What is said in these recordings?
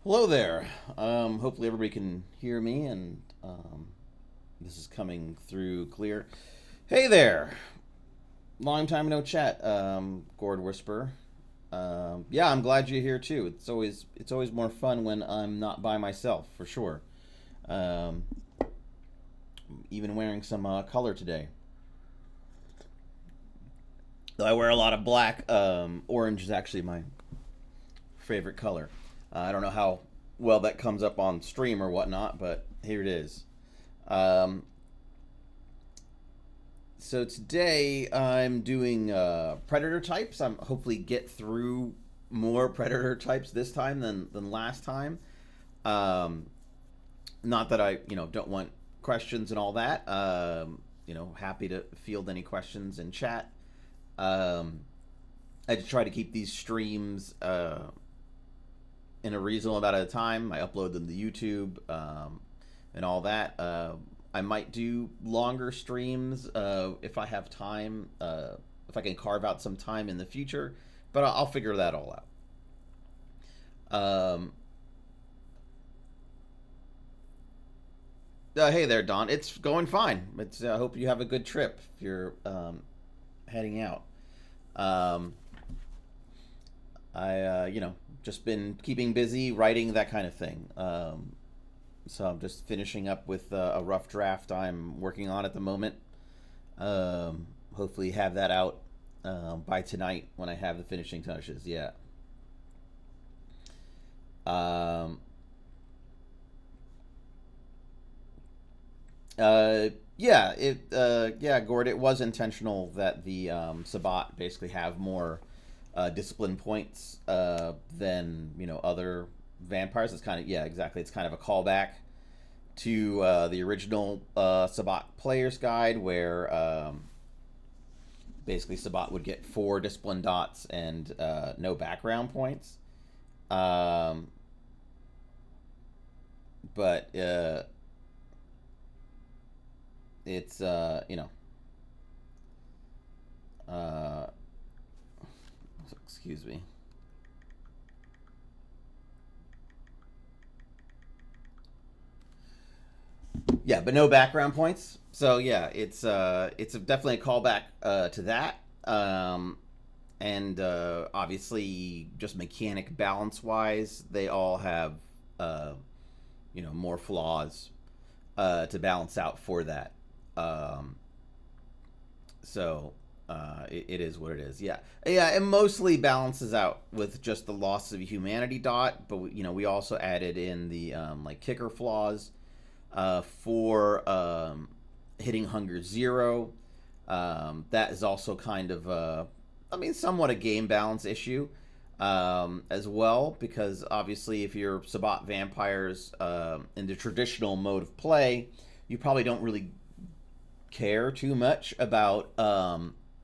Hello there. Hopefully everybody can hear me and this is coming through clear. Hey there. Long time no chat, Gord Whisper. Yeah, I'm glad you're here too. It's always more fun when I'm not by myself, for sure. Um, Even wearing some color today. Though I wear a lot of black. Orange is actually my favorite color. I don't know how well that comes up on stream or whatnot, but here it is. Um, So today I'm doing predator types. I'm hopefully get through more predator types this time than last time. Um, Not that I don't want questions and all that. Happy to field any questions in chat. Um, I just try to keep these streams in a reasonable amount of time. I upload them to YouTube and all that. I might do longer streams if I have time, if I can carve out some time in the future, but I'll figure that all out. Hey there, Don. It's going fine. I hope you have a good trip if you're heading out. Um, I just been keeping busy writing that kind of thing. So I'm just finishing up with a rough draft I'm working on at the moment. Hopefully have that out by tonight when I have the finishing touches. Yeah. Um, yeah. Yeah, Gord. It was intentional that the Sabat basically have more discipline points than other vampires. It's kind of yeah, exactly. It's kind of a callback to the original Sabat Player's Guide, where basically Sabat would get 4 discipline dots and no background points. Um, but it's uh, excuse me. Yeah, but no background points. So yeah, it's definitely a callback to that. And obviously, just mechanic balance wise, they all have uh, more flaws to balance out for that. Um, so it is what it is. Yeah, yeah. It mostly balances out with just the loss of humanity dot, but we also added in the like kicker flaws for hitting hunger zero. That is also kind of I mean, somewhat a game balance issue as well, because obviously, if you're Sabat vampires in the traditional mode of play, you probably don't really care too much about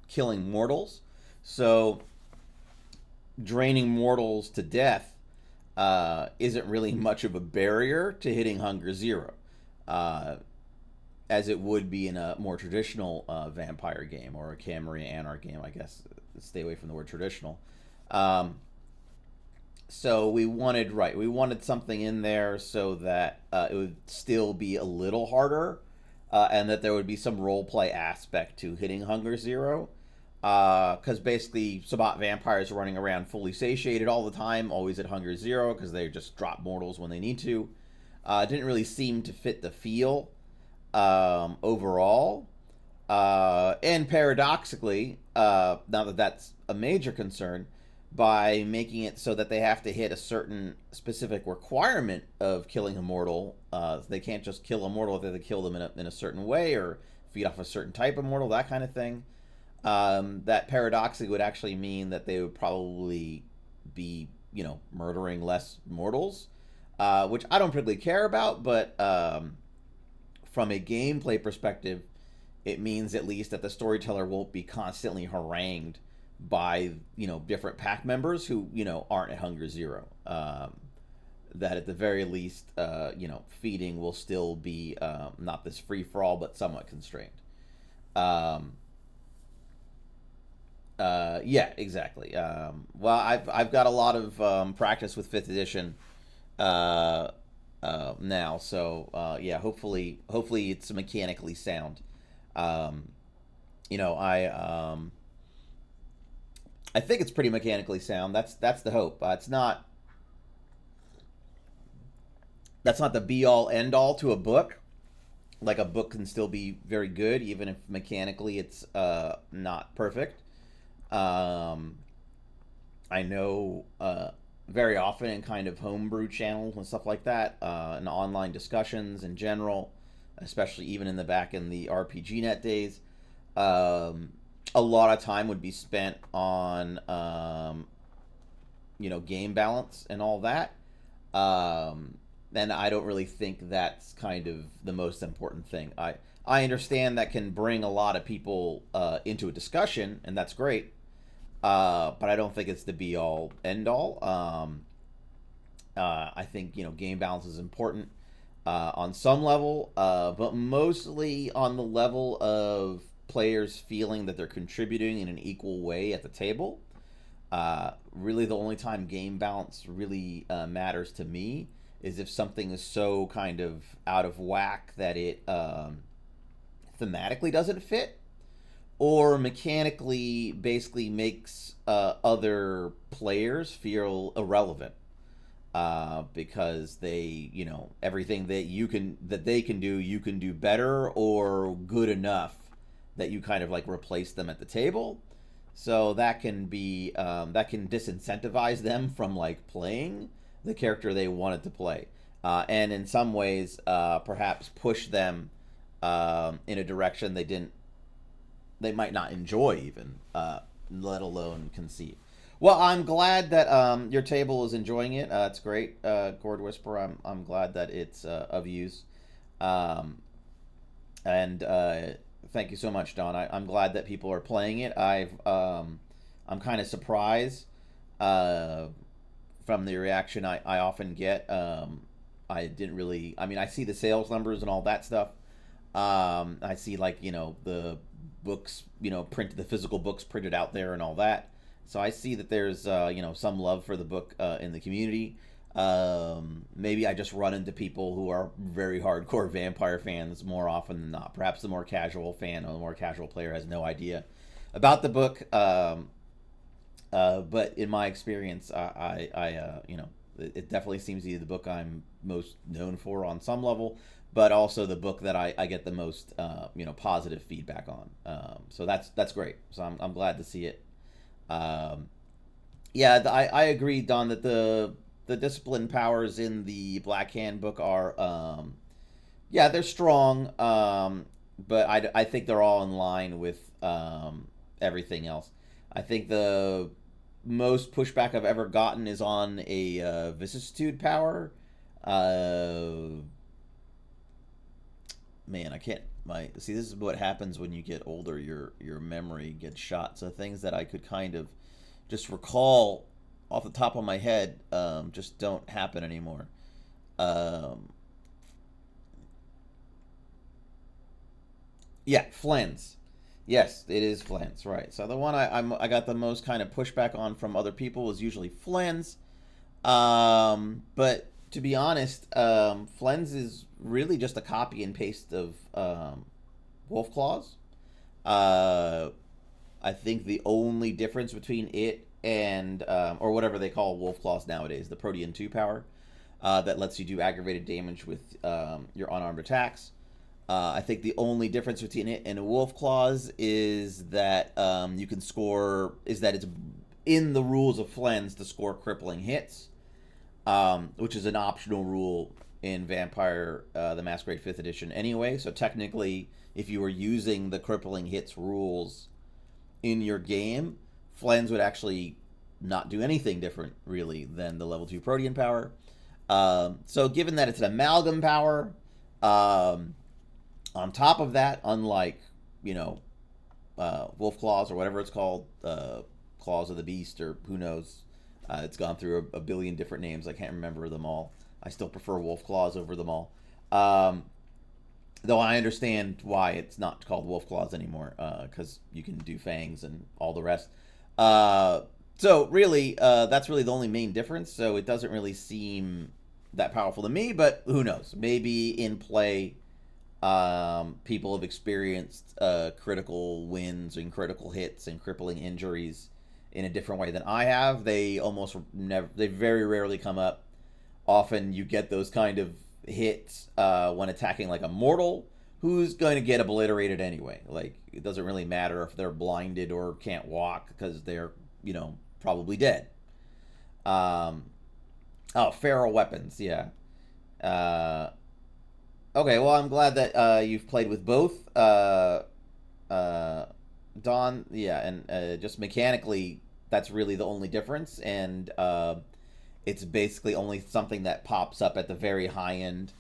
killing mortals. So, draining mortals to death isn't really much of a barrier to hitting hunger zero. Uh, as it would be in a more traditional vampire game or a Camarilla Anarch game, I guess. Stay away from the word traditional. Um, so we wanted something in there so that it would still be a little harder, and that there would be some role play aspect to hitting hunger zero. Because basically, Sabat vampires are running around fully satiated all the time, always at hunger zero, because they just drop mortals when they need to. Didn't really seem to fit the feel overall. And paradoxically, now that that's a major concern, by making it so that they have to hit a certain specific requirement of killing a mortal, they can't just kill a mortal if they kill them in a certain way or feed off a certain type of mortal, that kind of thing. That paradoxically would actually mean that they would probably be, murdering less mortals, which I don't particularly care about, but from a gameplay perspective, it means at least that the storyteller won't be constantly harangued by different pack members who aren't at hunger zero. That at the very least, feeding will still be not this free for all, but somewhat constrained. Um, yeah, exactly. Well, I've got a lot of practice with fifth edition, uh, now. So yeah, hopefully it's mechanically sound. Um, you know, I think it's pretty mechanically sound. That's the hope. That's not the be all end all to a book. Like a book can still be very good, even if mechanically it's not perfect. Um, I know very often in kind of homebrew channels and stuff like that, and online discussions in general, especially even in the RPG Net days, um, a lot of time would be spent on game balance and all that. Um, and I don't really think that's kind of the most important thing. I understand that can bring a lot of people into a discussion, and that's great. But I don't think it's the be all end all. I think game balance is important on some level, but mostly on the level of players feeling that they're contributing in an equal way at the table. Really, the only time game balance really matters to me is if something is so kind of out of whack that it thematically doesn't fit, or mechanically basically makes other players feel irrelevant because everything that they can do, you can do better or good enough that you kind of like replace them at the table. So that can disincentivize them from like playing the character they wanted to play, and in some ways, perhaps push them in a direction they might not enjoy even, let alone conceive. Well, I'm glad that your table is enjoying it. It's great, Gourd Whisperer. I'm glad that it's of use, um, and thank you so much, Don. I'm glad that people are playing it. I'm kind of surprised uh, from the reaction I often get. I didn't really. I mean, I see the sales numbers and all that stuff. I see like the books, the physical books printed out there and all that. So I see that there's some love for the book in the community. Maybe I just run into people who are very hardcore vampire fans more often than not. Perhaps the more casual fan or the more casual player has no idea about the book. But in my experience, it definitely seems to be the book I'm most known for on some level, but also the book that I get the most positive feedback on. So that's great. So I'm glad to see it. Um, yeah, I agree, Don, that the discipline powers in the Black Hand book are yeah, they're strong, but I think they're all in line with everything else. I think the most pushback I've ever gotten is on a vicissitude power. Uh, Man, I can't. My see, this is what happens when you get older. Your memory gets shot. So things that I could kind of just recall off the top of my head just don't happen anymore. Um, yeah, Flens. Yes, it is Flens, right? So the one I got the most kind of pushback on from other people was usually Flens. But to be honest, Flens is really just a copy and paste of Wolf Claws. Uh, I think the only difference between it and or whatever they call Wolf Claws nowadays, the Protean 2 power, that lets you do aggravated damage with your unarmed attacks. I think the only difference between it and a Wolf Claws is that it's in the rules of Flens to score crippling hits, which is an optional rule in Vampire the Masquerade 5th Edition anyway. So technically, if you were using the crippling hits rules in your game, Flens would actually not do anything different, really, than the level 2 Protean power. So given that it's an amalgam power, um, on top of that, unlike, you know, Wolf Claws or whatever it's called, Claws of the Beast or who knows, it's gone through a billion different names. I can't remember them all. I still prefer Wolf Claws over them all. Though I understand why it's not called Wolf Claws anymore, because you can do fangs and all the rest. So really, that's really the only main difference. So it doesn't really seem that powerful to me, but who knows? Maybe in play, people have experienced critical wins and critical hits and crippling injuries in a different way than I have. They almost never, they very rarely come up. Often you get those kind of hits when attacking like a mortal who's going to get obliterated anyway. Like, it doesn't really matter if they're blinded or can't walk because they're, probably dead. Um, oh, feral weapons, yeah. Uh, okay, well, I'm glad that you've played with both. Uh, Dawn, yeah, and just mechanically, that's really the only difference, and it's basically only something that pops up at the very high end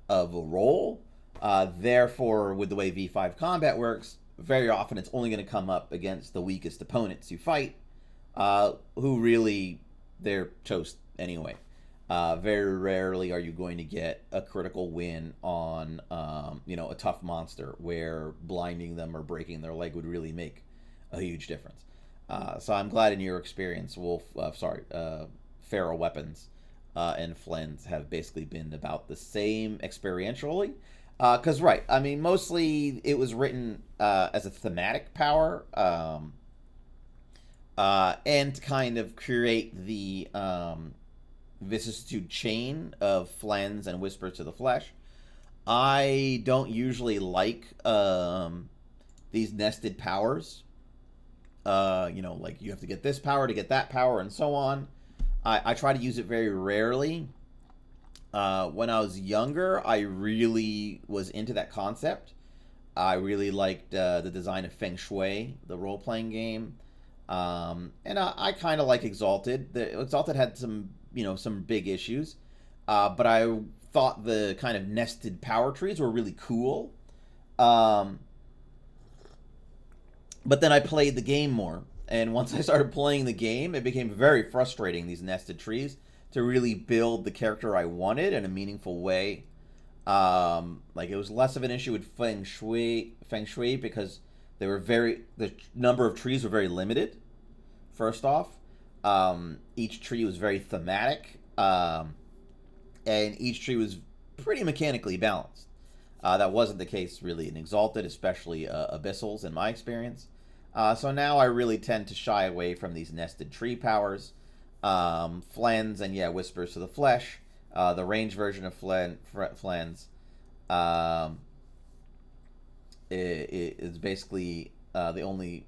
of a roll. Therefore, with the way V5 combat works, very often it's only going to come up against the weakest opponents you fight, who really, they're toast anyway. Very rarely are you going to get a critical win on, a tough monster where blinding them or breaking their leg would really make a huge difference. So I'm glad in your experience, feral weapons and Flens have basically been about the same experientially. Because, right, I mean, mostly it was written as a thematic power, and to kind of create the vicissitude chain of Flens and Whispers to the Flesh. I don't usually like these nested powers. Like you have to get this power to get that power and so on. I try to use it very rarely. When I was younger, I really was into that concept. I really liked the design of Feng Shui, the role-playing game. And I kind of like Exalted. The Exalted had some big issues, but I thought the kind of nested power trees were really cool. But then I played the game more, and once I started playing the game, it became very frustrating, these nested trees, to really build the character I wanted in a meaningful way. Like, it was less of an issue with Feng Shui because the number of trees were very limited. First off, each tree was very thematic, and each tree was pretty mechanically balanced. That wasn't the case really in Exalted, especially Abyssals in my experience. So now I really tend to shy away from these nested tree powers. Flens and, yeah, Whispers to the Flesh. The range version of Flens is basically the only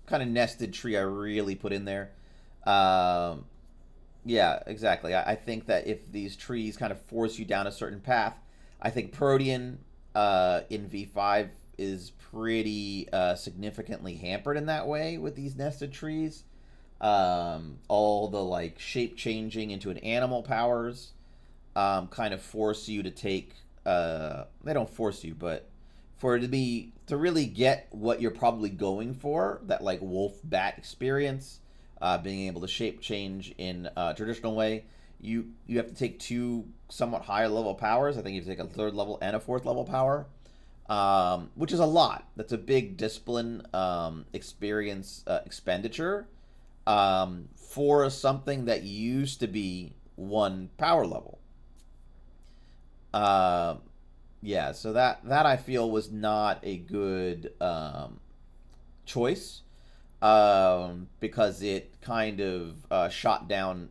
kind of nested tree I really put in there. Yeah, exactly. I think that if these trees kind of force you down a certain path, I think Protean in V5 is pretty significantly hampered in that way with these nested trees. All the like shape changing into an animal powers kind of force you to take. They don't force you, but for it to really get what you're probably going for, that like wolf bat experience, being able to shape change in a traditional way, you have to take two somewhat higher level powers. I think you have to take a third level and a fourth level power, which is a lot. That's a big discipline experience expenditure for something that used to be one power level. Yeah, so that I feel was not a good choice, because it kind of shot down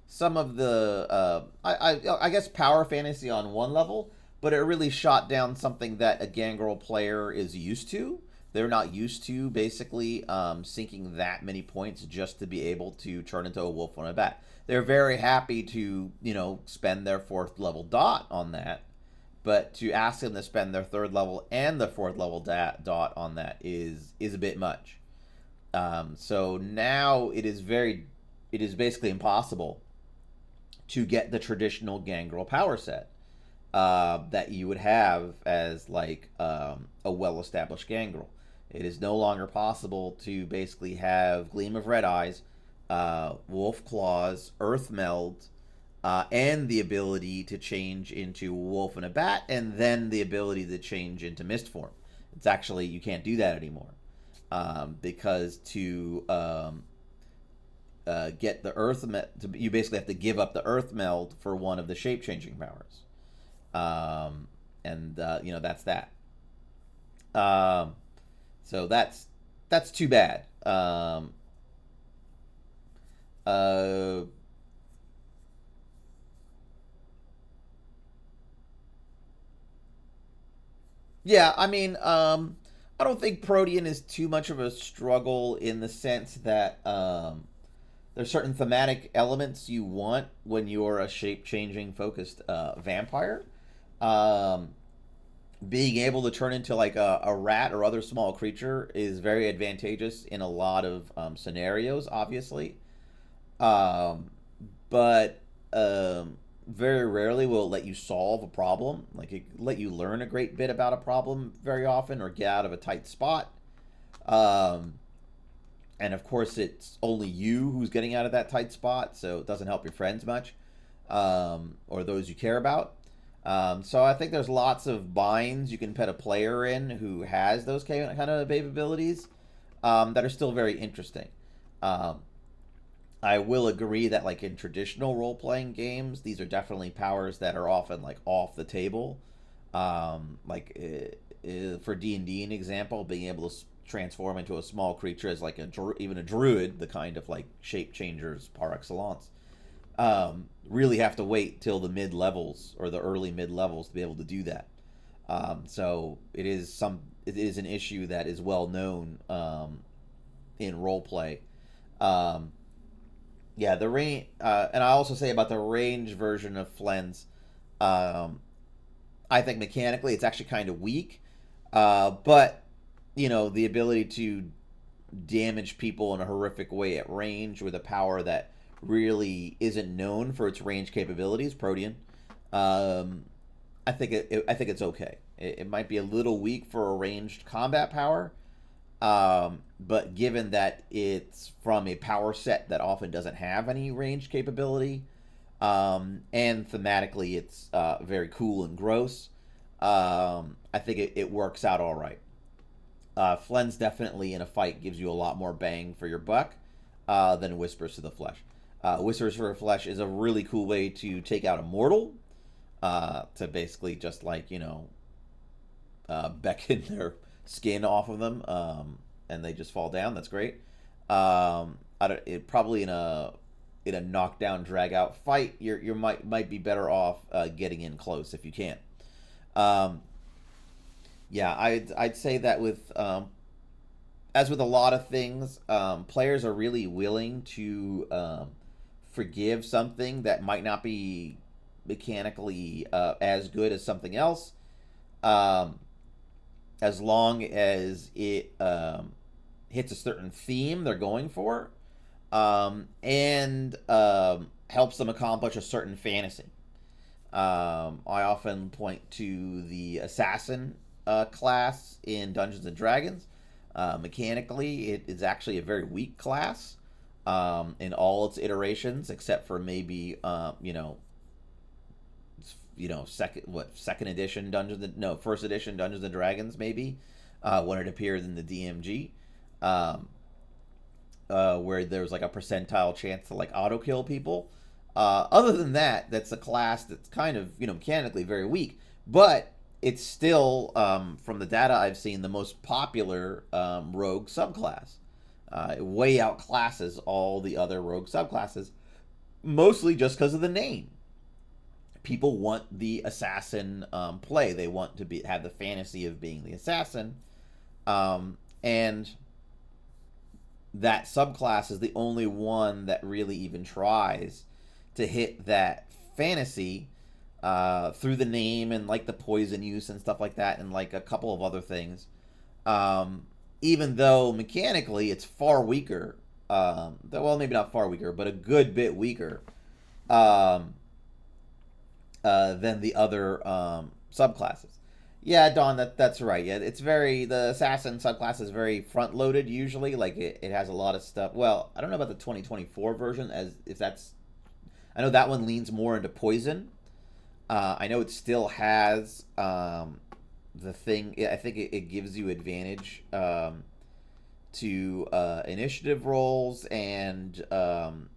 some of the I guess power fantasy on one level, but it really shot down something that a Gangrel player is used to. They're not used to basically sinking that many points just to be able to turn into a wolf on a bat. They're very happy to spend their fourth level dot on that, but to ask them to spend their third level and their fourth level dot on that is a bit much. So now it is basically impossible to get the traditional Gangrel power set that you would have as like a well-established Gangrel. It is no longer possible to basically have Gleam of Red Eyes, Wolf Claws, Earth Meld, and the ability to change into a wolf and a bat, and then the ability to change into mist form. It's actually, you can't do that anymore, because to get the earth you basically have to give up the earth meld for one of the shape changing powers. And that's that. Um, so that's too bad. Uh, yeah, I mean, I don't think Protean is too much of a struggle in the sense that there's certain thematic elements you want when you're a shape changing focused vampire. Um, Being able to turn into like a rat or other small creature is very advantageous in a lot of scenarios, obviously. Um, but very rarely will it let you solve a problem. Like it let you learn a great bit about a problem very often, or get out of a tight spot. Um, and of course, it's only you who's getting out of that tight spot, so it doesn't help your friends much, or those you care about. So I think there's lots of binds you can put a player in who has those kind of abilities that are still very interesting. Um, I will agree that like in traditional role playing games, these are definitely powers that are often like off the table. For D&D, an example, being able to transform into a small creature as like even a druid, the kind of like shape changers par excellence. Really have to wait till the mid levels or the early mid levels to be able to do that. So it is an issue that is well known in role play. Um, yeah, the range, and I also say about the range version of Flens, um, I think mechanically it's actually kind of weak, but the ability to damage people in a horrific way at range with a power that really isn't known for its range capabilities, Protean. Um, I think it's okay. It might be a little weak for a ranged combat power, but given that it's from a power set that often doesn't have any range capability, and thematically it's very cool and gross, I think it works out all right. Flen's definitely in a fight gives you a lot more bang for your buck than Whispers to the Flesh. Whispers for the Flesh is a really cool way to take out a mortal, to basically just like beckon their skin off of them, and they just fall down. That's great. Probably in a knockdown drag out fight, you might be better off getting in close if you can. Um, yeah, I'd say that with as with a lot of things, players are really willing to forgive something that might not be mechanically as good as something else, um, as long as it hits a certain theme they're going for, and helps them accomplish a certain fantasy. I often point to the assassin class in Dungeons and Dragons. Mechanically, it is actually a very weak class in all its iterations, except for maybe second edition first edition Dungeons and Dragons maybe, when it appeared in the DMG, um, where there's like a percentile chance to like auto kill people. Other than that, that's a class that's kind of mechanically very weak, but it's still, from the data I've seen, the most popular rogue subclass. It way outclasses all the other rogue subclasses, mostly just because of the name. People want the assassin play. They want to have the fantasy of being the assassin, and that subclass is the only one that really even tries to hit that fantasy through the name and like the poison use and stuff like that, and like a couple of other things. Even though mechanically it's far weaker, well, maybe not far weaker, but a good bit weaker um, than the other subclasses. Yeah, Don, that's right. Yeah, the assassin subclass is very front loaded usually. Like it has a lot of stuff. Well, I don't know about the 2024 version, as if that's. I know that one leans more into poison. I know it still has the thing. I think it gives you advantage to initiative rolls, and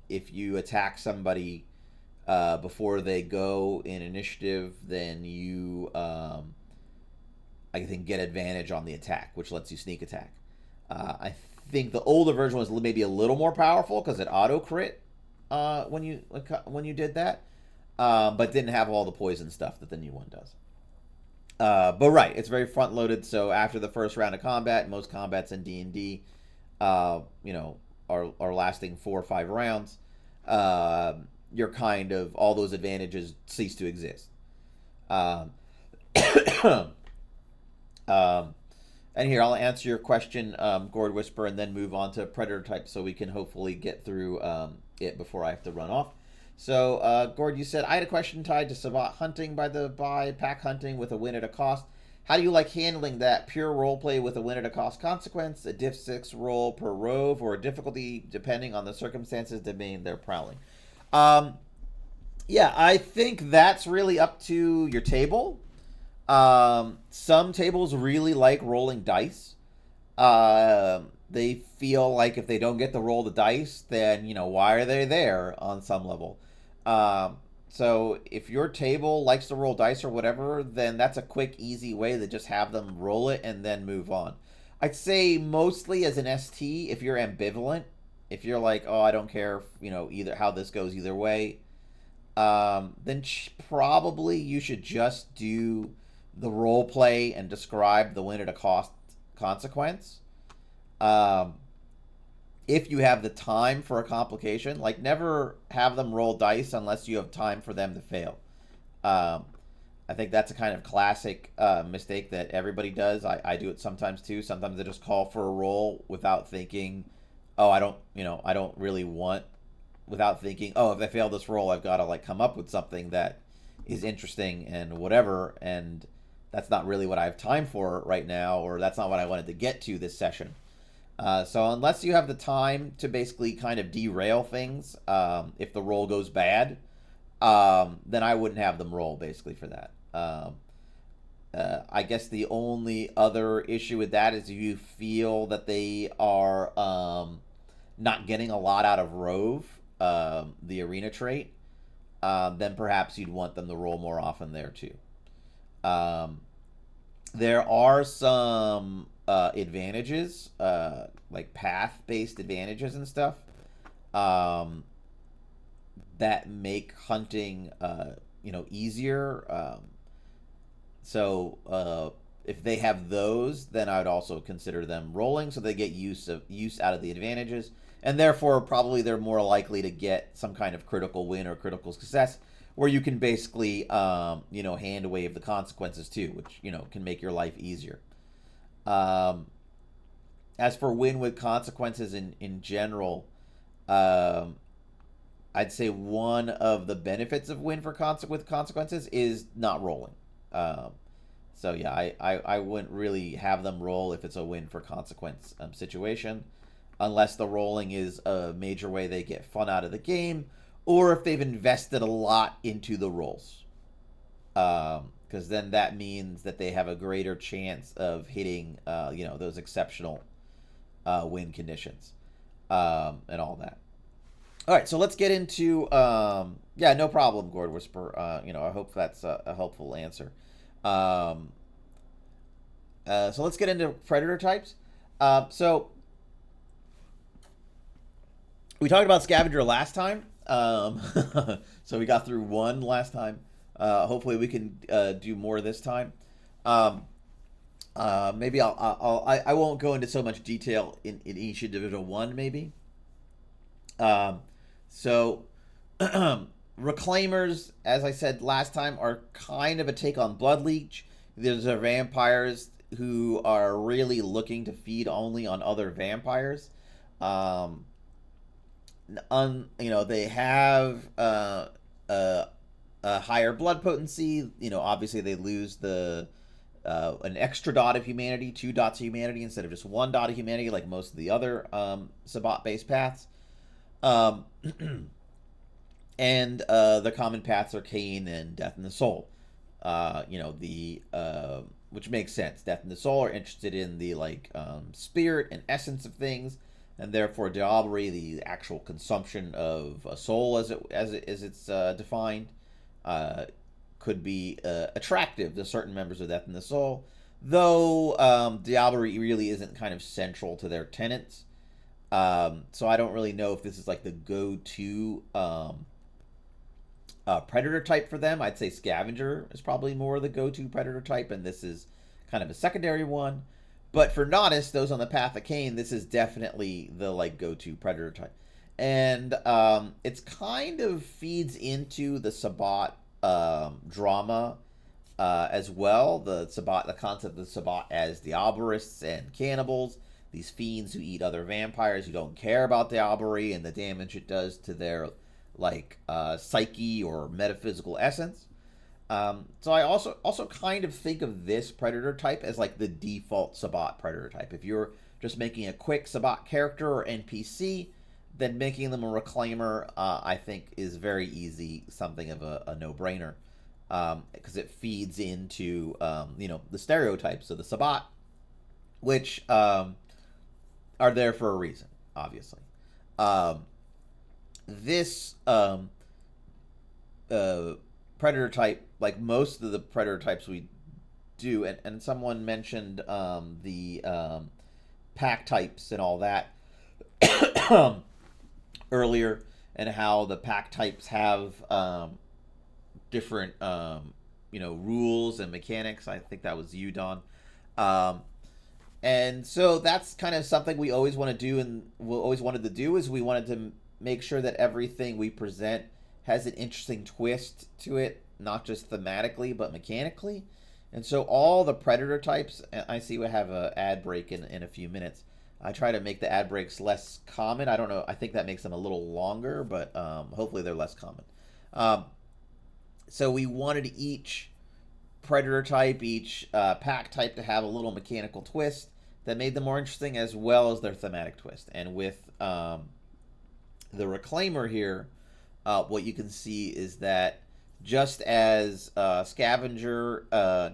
if you attack somebody before they go in initiative, then you I think get advantage on the attack, which lets you sneak attack. I think the older version was maybe a little more powerful because it auto crit when you did that, but didn't have all the poison stuff that the new one does. But right, it's very front loaded. So after the first round of combat, most combats in D&D, are lasting 4 or 5 rounds. You're kind of all those advantages cease to exist. And here I'll answer your question, Gord Whisper, and then move on to predator type, so we can hopefully get through it before I have to run off. So, Gord, you said I had a question tied to Savant hunting by pack hunting with a win at a cost. How do you like handling that? Pure roleplay with a win at a cost consequence, a diff 6 roll per rove, or a difficulty depending on the circumstances demanding their prowling? Yeah, I think that's really up to your table. Some tables really like rolling dice. They feel like if they don't get to roll the dice, then, why are they there on some level? So if your table likes to roll dice or whatever, then that's a quick, easy way to just have them roll it and then move on. I'd say mostly as an ST, if you're ambivalent, if you're like, oh, I don't care, either how this goes either way, then probably you should just do the role play and describe the win at a cost consequence. If you have the time for a complication, like never have them roll dice unless you have time for them to fail. I think that's a kind of classic mistake that everybody does. I do it sometimes too. Sometimes I just call for a roll without thinking, oh, I don't really want, without thinking, oh, if I fail this roll, I've got to come up with something that is interesting and whatever, and that's not really what I have time for right now, or that's not what I wanted to get to this session. So unless you have the time to basically kind of derail things, if the roll goes bad, then I wouldn't have them roll basically for that. I guess the only other issue with that is if you feel that they are not getting a lot out of Rove, the arena trait, then perhaps you'd want them to roll more often there too. There are some advantages, like path-based advantages and stuff, that make hunting, easier. So if they have those, then I would also consider them rolling, so they get use out of the advantages, and therefore probably they're more likely to get some kind of critical win or critical success, where you can basically, hand wave the consequences too, which, can make your life easier. As for win with consequences in general, I'd say one of the benefits of win with consequences is not rolling. So yeah, I wouldn't really have them roll if it's a win for consequence situation, unless the rolling is a major way they get fun out of the game, or if they've invested a lot into the rolls. Because then that means that they have a greater chance of hitting, those exceptional win conditions, and all that. All right, so let's get into, no problem, Gord Whisper. I hope that's a helpful answer. So let's get into predator types. So we talked about scavenger last time. So we got through one last time. Hopefully we can do more this time. Maybe I won't go into so much detail in each individual one. Maybe. So Reclaimers, as I said last time, are kind of a take on Bloodleech. These are vampires who are really looking to feed only on other vampires. They have a higher blood potency. Obviously they lose an extra dot of humanity, 2 dots of humanity instead of just 1 dot of humanity, like most of the other Sabbat-based paths. And the common paths are Cain and Death in the Soul. The which makes sense. Death and the Soul are interested in the like spirit and essence of things, and therefore Diablerie, the actual consumption of a soul as it's defined, could be attractive to certain members of Death and the Soul. Though Diablerie really isn't kind of central to their tenets. So I don't really know if this is like the go-to predator type for them. I'd say Scavenger is probably more the go-to predator type, and this is kind of a secondary one. But for Nodus, those on the Path of Cain, this is definitely the like go-to predator type. And it's kind of feeds into the Sabbat drama as well. The concept of Sabbat as Diabolists and cannibals, these fiends who eat other vampires who don't care about Diablerie and the damage it does to their like psyche or metaphysical essence. So I also kind of think of this predator type as like the default Sabbat predator type. If you're just making a quick Sabbat character or NPC, then making them a reclaimer, I think, is very easy, something of a no-brainer, because it feeds into the stereotypes of the Sabbat, which are there for a reason, obviously. This predator type, like most of the predator types we do, and someone mentioned the pack types and all that earlier, and how the pack types have different rules and mechanics. I think that was you, Don. And so that's kind of something we always want to do, and we always wanted to do, is we wanted to make sure that everything we present has an interesting twist to it, not just thematically, but mechanically. And so all the predator types, I see we have an ad break in a few minutes. I try to make the ad breaks less common. I don't know. I think that makes them a little longer, but hopefully they're less common. So we wanted each predator type, each pack type to have a little mechanical twist that made them more interesting, as well as their thematic twist. And with the Reclaimer here, what you can see is that just as Scavenger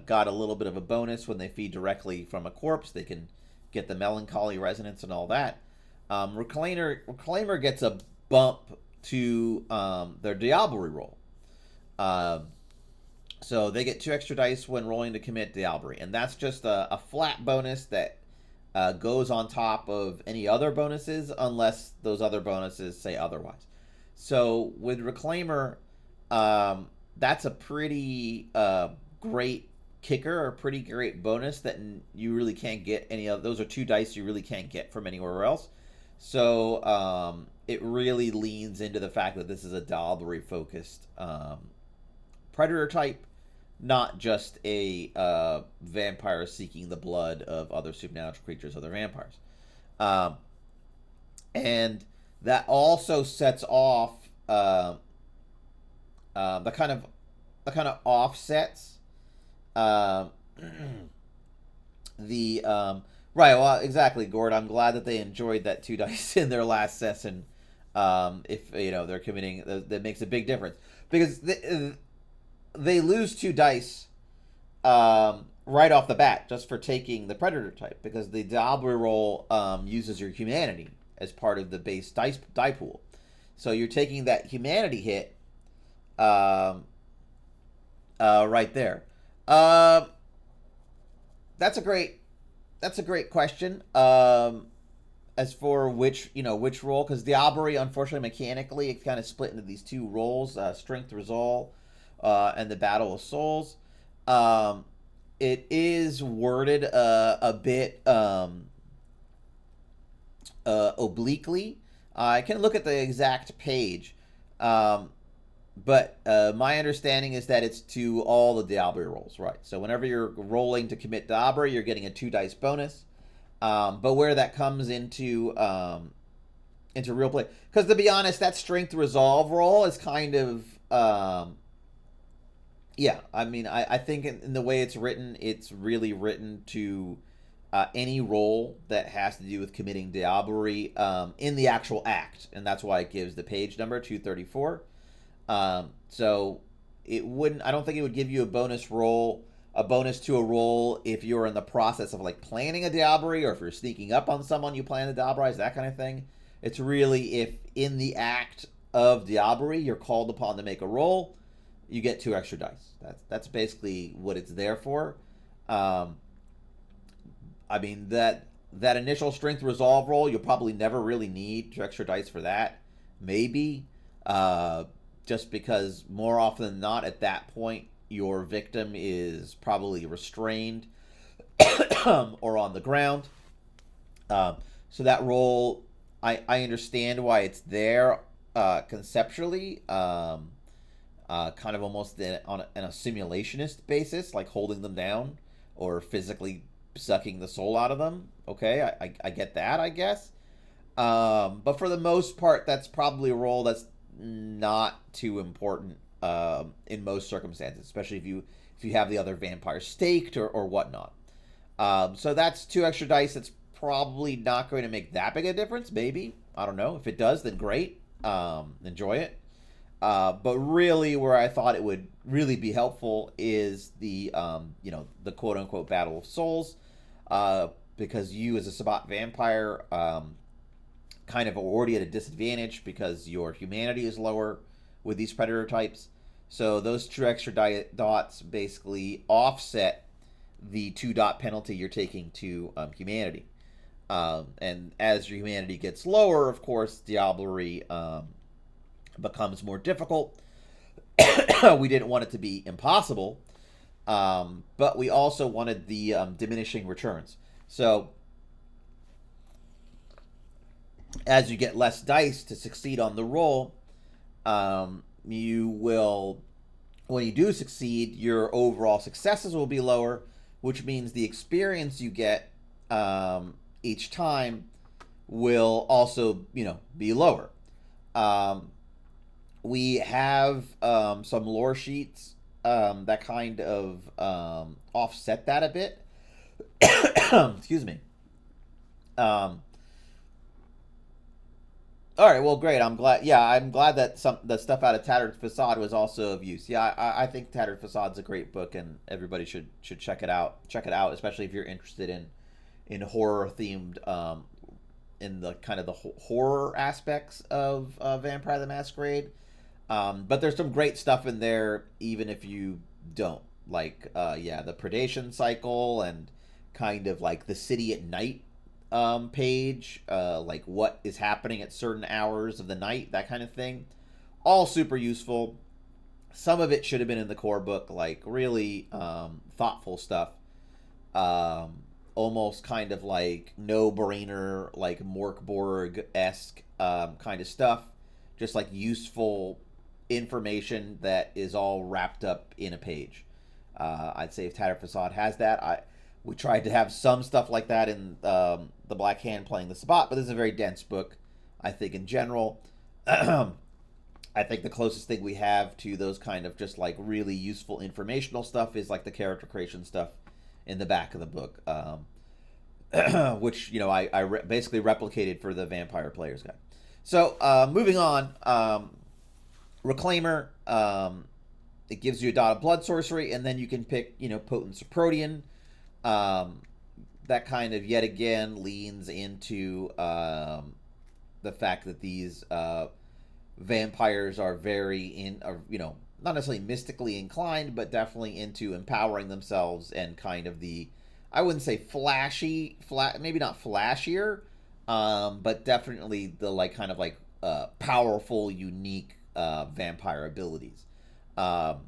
got a little bit of a bonus when they feed directly from a corpse, they can get the melancholy resonance and all that. Reclaimer gets a bump to their Diablerie roll. So they get 2 extra dice when rolling to commit Diablerie, and that's just a flat bonus that goes on top of any other bonuses, unless those other bonuses say otherwise. So with Reclaimer, that's a pretty great kicker, or a pretty great bonus that you really can't get any of. Those are 2 dice you really can't get from anywhere else. So it really leans into the fact that this is a Diablerie focused predator type, not just a vampire seeking the blood of other supernatural creatures, other vampires. And that also sets off the kind of offsets the right. Well, exactly, Gord. I'm glad that they enjoyed that 2 dice in their last session. If they're committing, that makes a big difference, because they lose 2 dice right off the bat just for taking the predator type, because the Diablerie roll uses your humanity as part of the base die pool. So you're taking that humanity hit right there. That's a great question. As for which role, because Diablerie, unfortunately, mechanically, it's kind of split into these 2 roles: Strength Resolve and the Battle of Souls. It is worded a bit obliquely. I can look at the exact page, but my understanding is that it's to all the Diablerie rolls, right? So whenever you're rolling to commit Diablerie, you're getting a 2 dice bonus. But where that comes into real play, because to be honest, that Strength Resolve roll is kind of I mean, I think in the way it's written, it's really written to any role that has to do with committing Diablerie in the actual act, and that's why it gives the page number 234. So it wouldn't. I don't think it would give you a bonus roll a bonus to a roll if you're in the process of like planning a diablerie, or if you're sneaking up on someone you plan to diablerize, that kind of thing. It's really if in the act of diablerie you're called upon to make a roll, you get 2 extra dice. That's basically what it's there for. Um, I mean that initial strength resolve roll, you'll probably never really need 2 extra dice for that. Maybe, just because more often than not at that point your victim is probably restrained or on the ground. So that roll, I understand why it's there conceptually, kind of almost on a simulationist basis, like holding them down or physically sucking the soul out of them. Okay, I get that, I guess. But for the most part, that's probably a role that's not too important in most circumstances, especially if you have the other vampire staked or whatnot. So that's 2 extra dice. That's probably not going to make that big a difference. Maybe, I don't know. If it does, then great. Enjoy it. But really, where I thought it would really be helpful is the the quote unquote Battle of Souls, because you as a Sabbat vampire kind of are already at a disadvantage because your humanity is lower with these predator types. So those 2 extra dots basically offset the 2 dot penalty you're taking to humanity. And as your humanity gets lower, of course, diablerie becomes more difficult. We didn't want it to be impossible, but we also wanted the diminishing returns. So as you get less dice to succeed on the roll, you will, when you do succeed, your overall successes will be lower, which means the experience you get each time will also, be lower. We have some lore sheets that kind of offset that a bit. Excuse me. All right, well, great. I'm glad. Yeah, I'm glad that the stuff out of Tattered Facade was also of use. Yeah, I think Tattered Facade's a great book, and everybody should check it out. Check it out, especially if you're interested in horror themed, in the kind of the horror aspects of Vampire the Masquerade. But there's some great stuff in there, even if you don't like. The predation cycle and kind of like the city at night page, like what is happening at certain hours of the night, that kind of thing. All super useful. Some of it should have been in the core book, like really thoughtful stuff. Almost kind of like no-brainer, like Morkborg-esque kind of stuff. Just like useful information that is all wrapped up in a page. I'd say if Tattered Facade has that, we tried to have some stuff like that in the Black Hand playing the Sabbat, but this is a very dense book, I think, in general. I think the closest thing we have to those kind of just like really useful informational stuff is like the character creation stuff in the back of the book, which I basically replicated for the Vampire Player's Guide. So moving on, Reclaimer, it gives you a dot of blood sorcery, and then you can pick Potent Protean. That kind of yet again leans into the fact that these vampires are very not necessarily mystically inclined, but definitely into empowering themselves and kind of I wouldn't say maybe not flashier, but definitely the like kind of like powerful, unique vampire abilities. And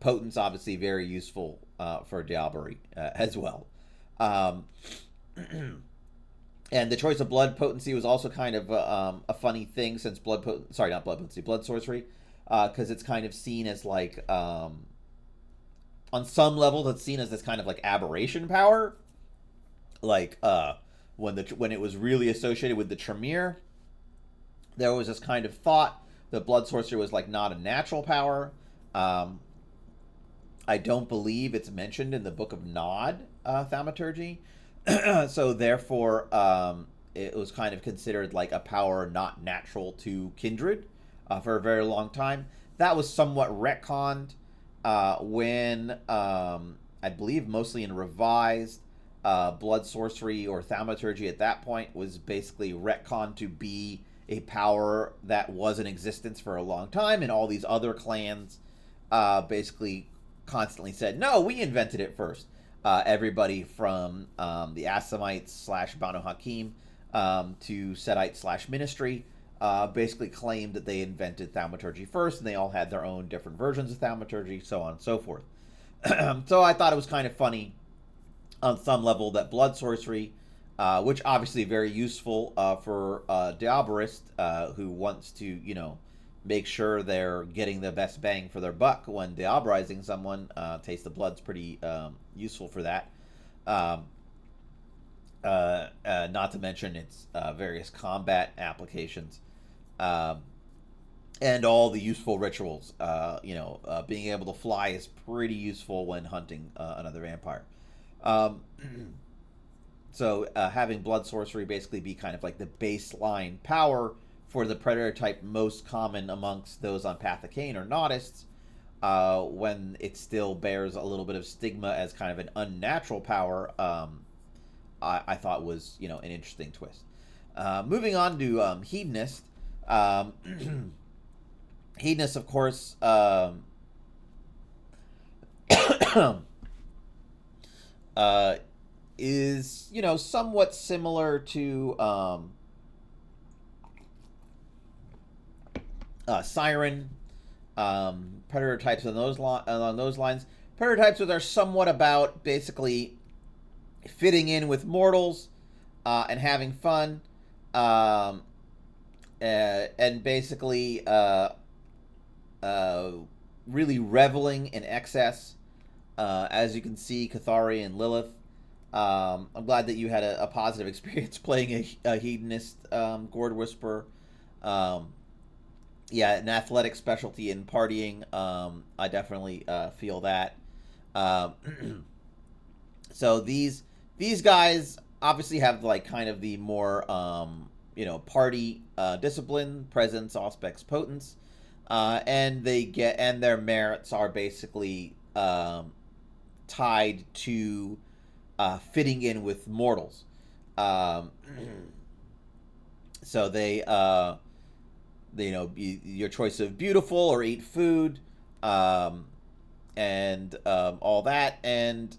Potent's obviously very useful for diablerie as well. And the choice of blood potency was also kind of a funny thing, since blood sorcery, because it's kind of seen as like on some level it's seen as this kind of like aberration power, like when it was really associated with the Tremere, there was this kind of thought that blood sorcery was like not a natural power. I don't believe it's mentioned in the Book of Nod thaumaturgy. So therefore, it was kind of considered like a power not natural to kindred for a very long time. That was somewhat retconned when I believe mostly in revised, blood sorcery or thaumaturgy at that point was basically retconned to be a power that was in existence for a long time, and all these other clans basically constantly said, no, we invented it first. Everybody from the Assamites slash Banu Hakim to Setites slash Ministry basically claimed that they invented thaumaturgy first, and they all had their own different versions of thaumaturgy, so on and so forth. So I thought it was kind of funny on some level that blood sorcery, which obviously very useful for Diabolist, who wants to, make sure they're getting the best bang for their buck when Diabolizing someone. Taste of Blood's pretty useful for that. Not to mention its various combat applications. And all the useful rituals. Being able to fly is pretty useful when hunting another vampire. So having blood sorcery basically be kind of like the baseline power for the predator type most common amongst those on Path of Cain or Nautists, when it still bears a little bit of stigma as kind of an unnatural power, I thought was, an interesting twist. Moving on to Hedonist. Hedonist, of course, is, somewhat similar to Siren, predator types along those lines. Predator types are somewhat about basically fitting in with mortals and having fun, and basically really reveling in excess. As you can see, Cathari and Lilith. I'm glad that you had a positive experience playing a hedonist Gourd Whisperer. Yeah, an athletic specialty in partying. I definitely feel that. So these guys obviously have like kind of the more party discipline, presence, aspects, potence, and their merits are basically tied to fitting in with mortals. So they your choice of beautiful or eat food, and all that, and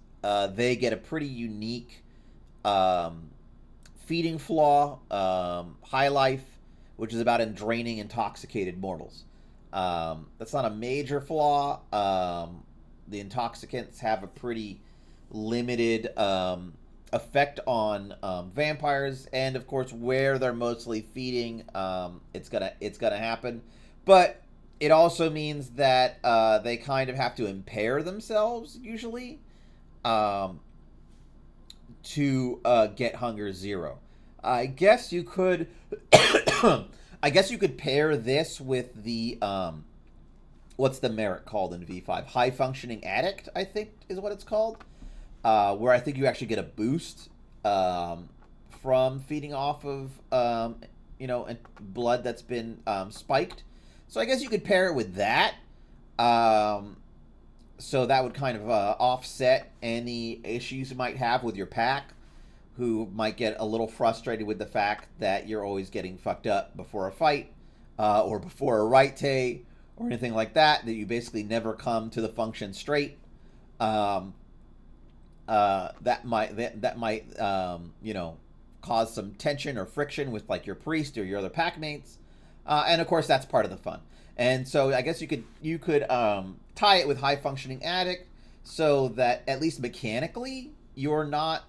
they get a pretty unique feeding flaw, High Life, which is about draining intoxicated mortals. That's not a major flaw. The intoxicants have a pretty limited effect on vampires, and of course where they're mostly feeding, it's gonna happen. But it also means that they kind of have to impair themselves usually to get hunger zero. I guess you could pair this with the what's the merit called in V5? High functioning addict, I think is what it's called. Where I think you actually get a boost from feeding off of blood that's been spiked. So I guess you could pair it with that. So that would kind of offset any issues you might have with your pack, who might get a little frustrated with the fact that you're always getting fucked up before a fight, or before a right tay, or anything like that you basically never come to the function straight. That might cause some tension or friction with like your priest or your other pack mates, and of course that's part of the fun. And so I guess you could tie it with high functioning addict, so that at least mechanically you're not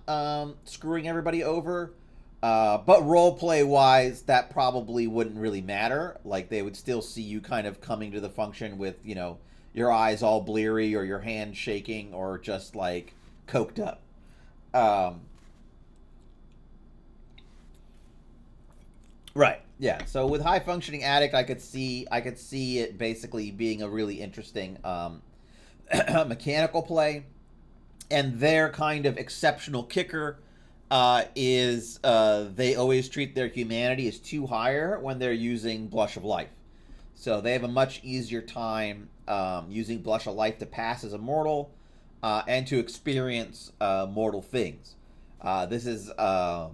screwing everybody over. But roleplay wise, that probably wouldn't really matter. Like they would still see you kind of coming to the function with your eyes all bleary, or your hand shaking, or just like coked up. Right. Yeah. So with high functioning addict, I could see it basically being a really interesting mechanical play. And their kind of exceptional kicker is they always treat their humanity as 2 higher when they're using Blush of Life. So they have a much easier time using Blush of Life to pass as a mortal and to experience mortal things. This is, as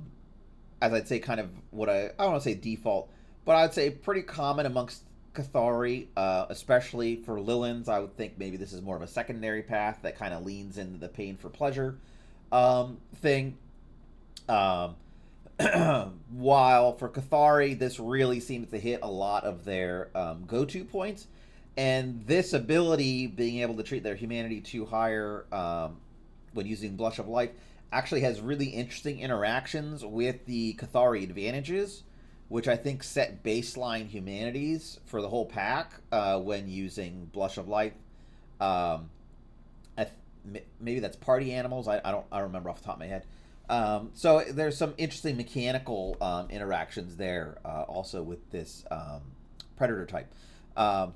I'd say, kind of what I don't want to say default, but I'd say pretty common amongst Cathari, especially for Lilins. I would think maybe this is more of a secondary path that kind of leans into the pain for pleasure thing. Um, while for Cathari, this really seems to hit a lot of their go-to points, and this ability, being able to treat their humanity 2 higher when using Blush of Life, actually has really interesting interactions with the Cathari advantages, which I think set baseline humanities for the whole pack when using Blush of Life. Um, Maybe that's party animals. I don't remember off the top of my head. So there's some interesting mechanical interactions there also with this predator type. Um,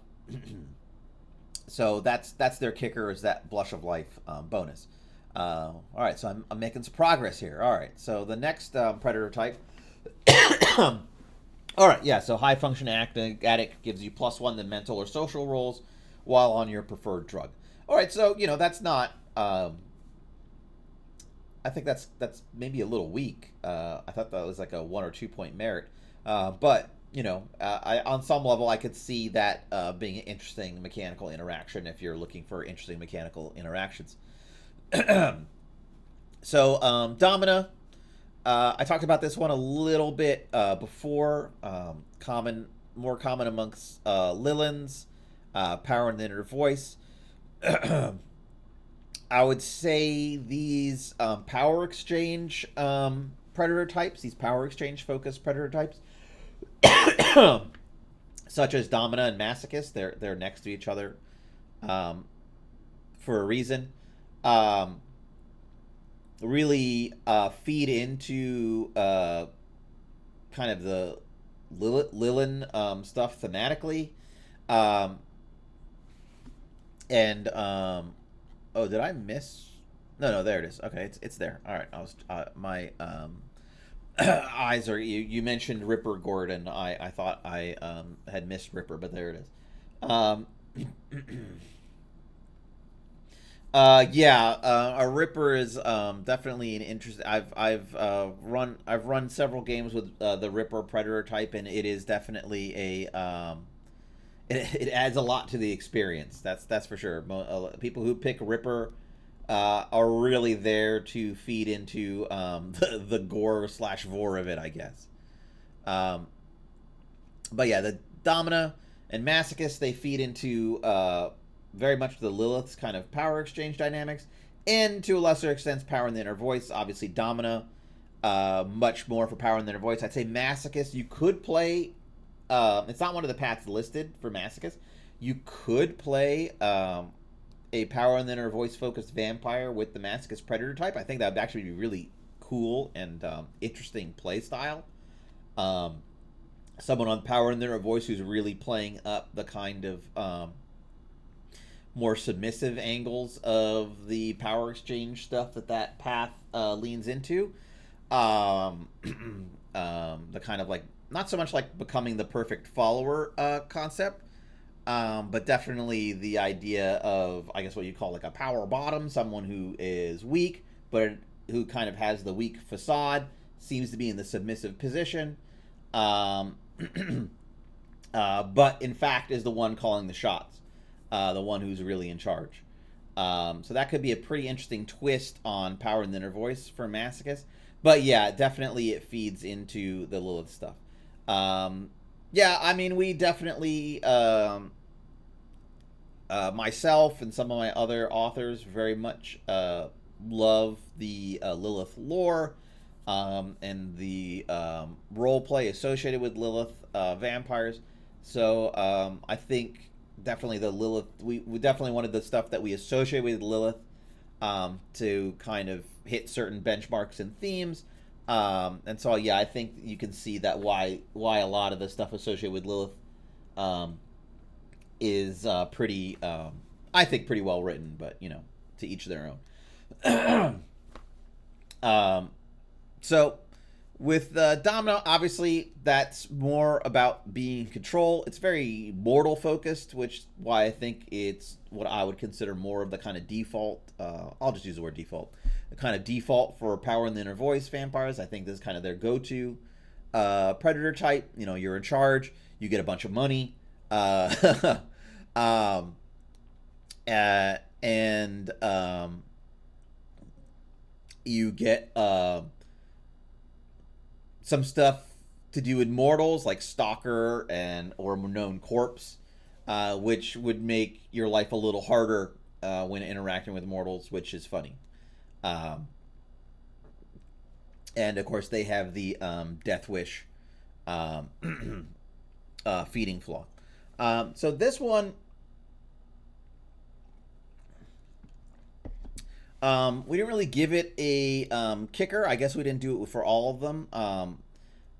so that's their kicker, is that Blush of Life bonus. All right, so I'm making some progress here. All right, so the next predator type. All right, yeah. So high function addict gives you +1 to mental or social rolls while on your preferred drug. All right, so that's not. I think that's maybe a little weak. I thought that was like a 1 or 2 point merit, but I on some level I could see that being an interesting mechanical interaction if you're looking for interesting mechanical interactions. So Domina, I talked about this one a little bit before. More common amongst Lilins, power and inner voice. I would say these power exchange predator types, these power exchange focused predator types, such as Domina and Masochist, they're next to each other for a reason. Really feed into kind of the Lilin stuff thematically. Um, and Oh, did I miss? No, there it is. Okay, it's there. All right, I was my eyes are. You mentioned Ripper Gordon. I thought I had missed Ripper, but there it is. Um, yeah, a Ripper is definitely an interest. I've run several games with the Ripper Predator type, and it is definitely it adds a lot to the experience. That's for sure. People who pick Ripper are really there to feed into the gore slash vor of it, I guess. Um, but yeah, the Domina and Masochist, they feed into very much the Lilith's kind of power exchange dynamics, and to a lesser extent, power in the inner voice. Obviously, Domina, much more for power in the inner voice. I'd say Masochist, you could play. It's not one of the paths listed for Masochist. You could play a power in the inner voice focused vampire with the Masochist Predator type. I think that would actually be really cool and interesting play style. Um, Someone on power in their voice who's really playing up the kind of more submissive angles of the power exchange stuff that path leans into. Um, the kind of like, not so much like becoming the perfect follower concept, but definitely the idea of, I guess, what you call like a power bottom, someone who is weak but who kind of has the weak facade, seems to be in the submissive position, um, but in fact is the one calling the shots, the one who's really in charge. So that could be a pretty interesting twist on power in the inner voice for Masochist. But yeah, definitely it feeds into the Lilith stuff. Yeah, I mean, we definitely, myself and some of my other authors very much love the Lilith lore and the role play associated with Lilith vampires. So I think definitely the Lilith, we definitely wanted the stuff that we associate with Lilith to kind of hit certain benchmarks and themes. And so yeah, I think you can see that why a lot of the stuff associated with Lilith um, is pretty, I think, pretty well written. But to each their own. um, so With Domino, obviously, that's more about being in control. It's very mortal focused, which is why I think it's what I would consider more of the kind of default. I'll just use the word default. The kind of default for power in the inner voice vampires. I think this is kind of their go-to predator type. You know, you're in charge. You get a bunch of money. Um, and you get some stuff to do with mortals like Stalker and or Known Corpse, which would make your life a little harder when interacting with mortals, which is funny. Um, and of course, they have the Death Wish um, feeding flaw. So this one, we didn't really give it a kicker. I guess we didn't do it for all of them.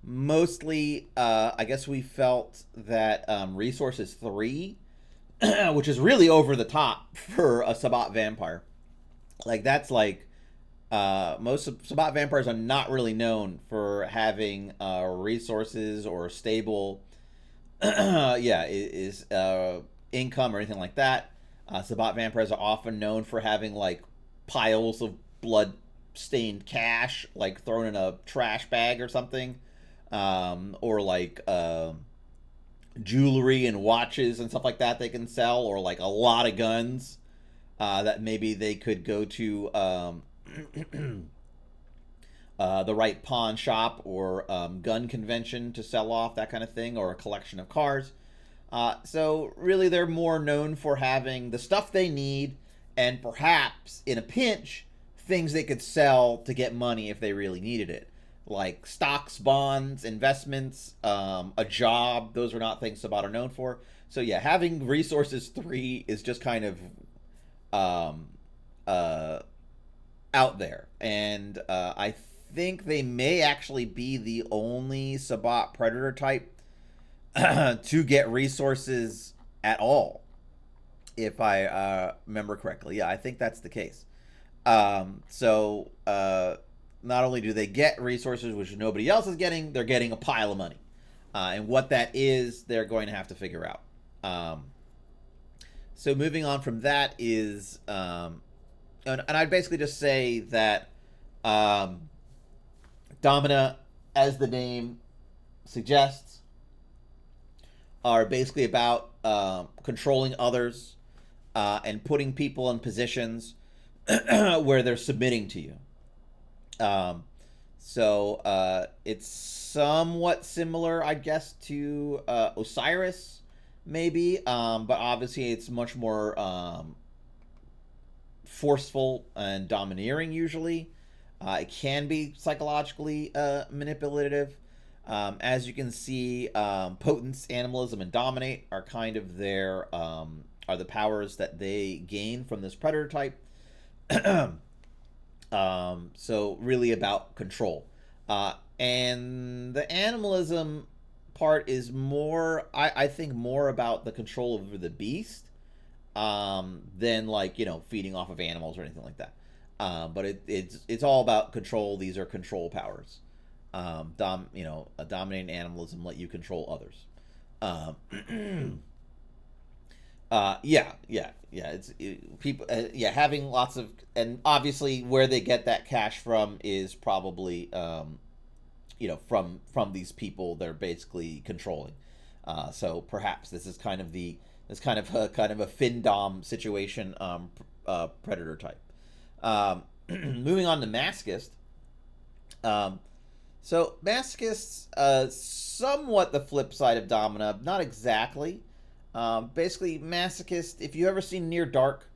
Mostly, I guess we felt that Resources 3, which is really over the top for a Sabbat vampire. Like, that's like, most Sabbat vampires are not really known for having resources or stable, yeah, is income or anything like that. Sabbat vampires are often known for having like piles of blood stained cash, like thrown in a trash bag or something, or like jewelry and watches and stuff like that they can sell, or like a lot of guns that maybe they could go to the right pawn shop or gun convention to sell off, that kind of thing, or a collection of cars. So really, they're more known for having the stuff they need, and perhaps in a pinch, things they could sell to get money if they really needed it, like stocks, bonds, investments, a job. Those are not things Sabbat are known for. So yeah, having Resources 3 is just kind of um, uh, out there, and I think they may actually be the only Sabbat predator type to get resources at all, if I remember correctly. Yeah, I think that's the case. So not only do they get resources which nobody else is getting, they're getting a pile of money. And what that is, they're going to have to figure out. So moving on from that is, and I'd basically just say that Domina, as the name suggests, are basically about controlling others and putting people in positions where they're submitting to you. Um, so it's somewhat similar, I guess, to Osiris, maybe, but obviously it's much more forceful and domineering usually. It can be psychologically manipulative. As you can see, potence, animalism, and dominate are kind of their are the powers that they gain from this predator type. So really about control, and the animalism part is more, I think, more about the control over the beast, than like feeding off of animals or anything like that. But it's all about control. These are control powers. A dominating animalism let you control others. Yeah. People. Yeah, having lots of, and obviously where they get that cash from is probably from these people they're basically controlling. So perhaps this is kind of a Findom situation, predator type. Moving on to Masochist. Um, so Masochists, somewhat the flip side of Domina, not exactly. Basically, Masochist. If you ever seen Near Dark,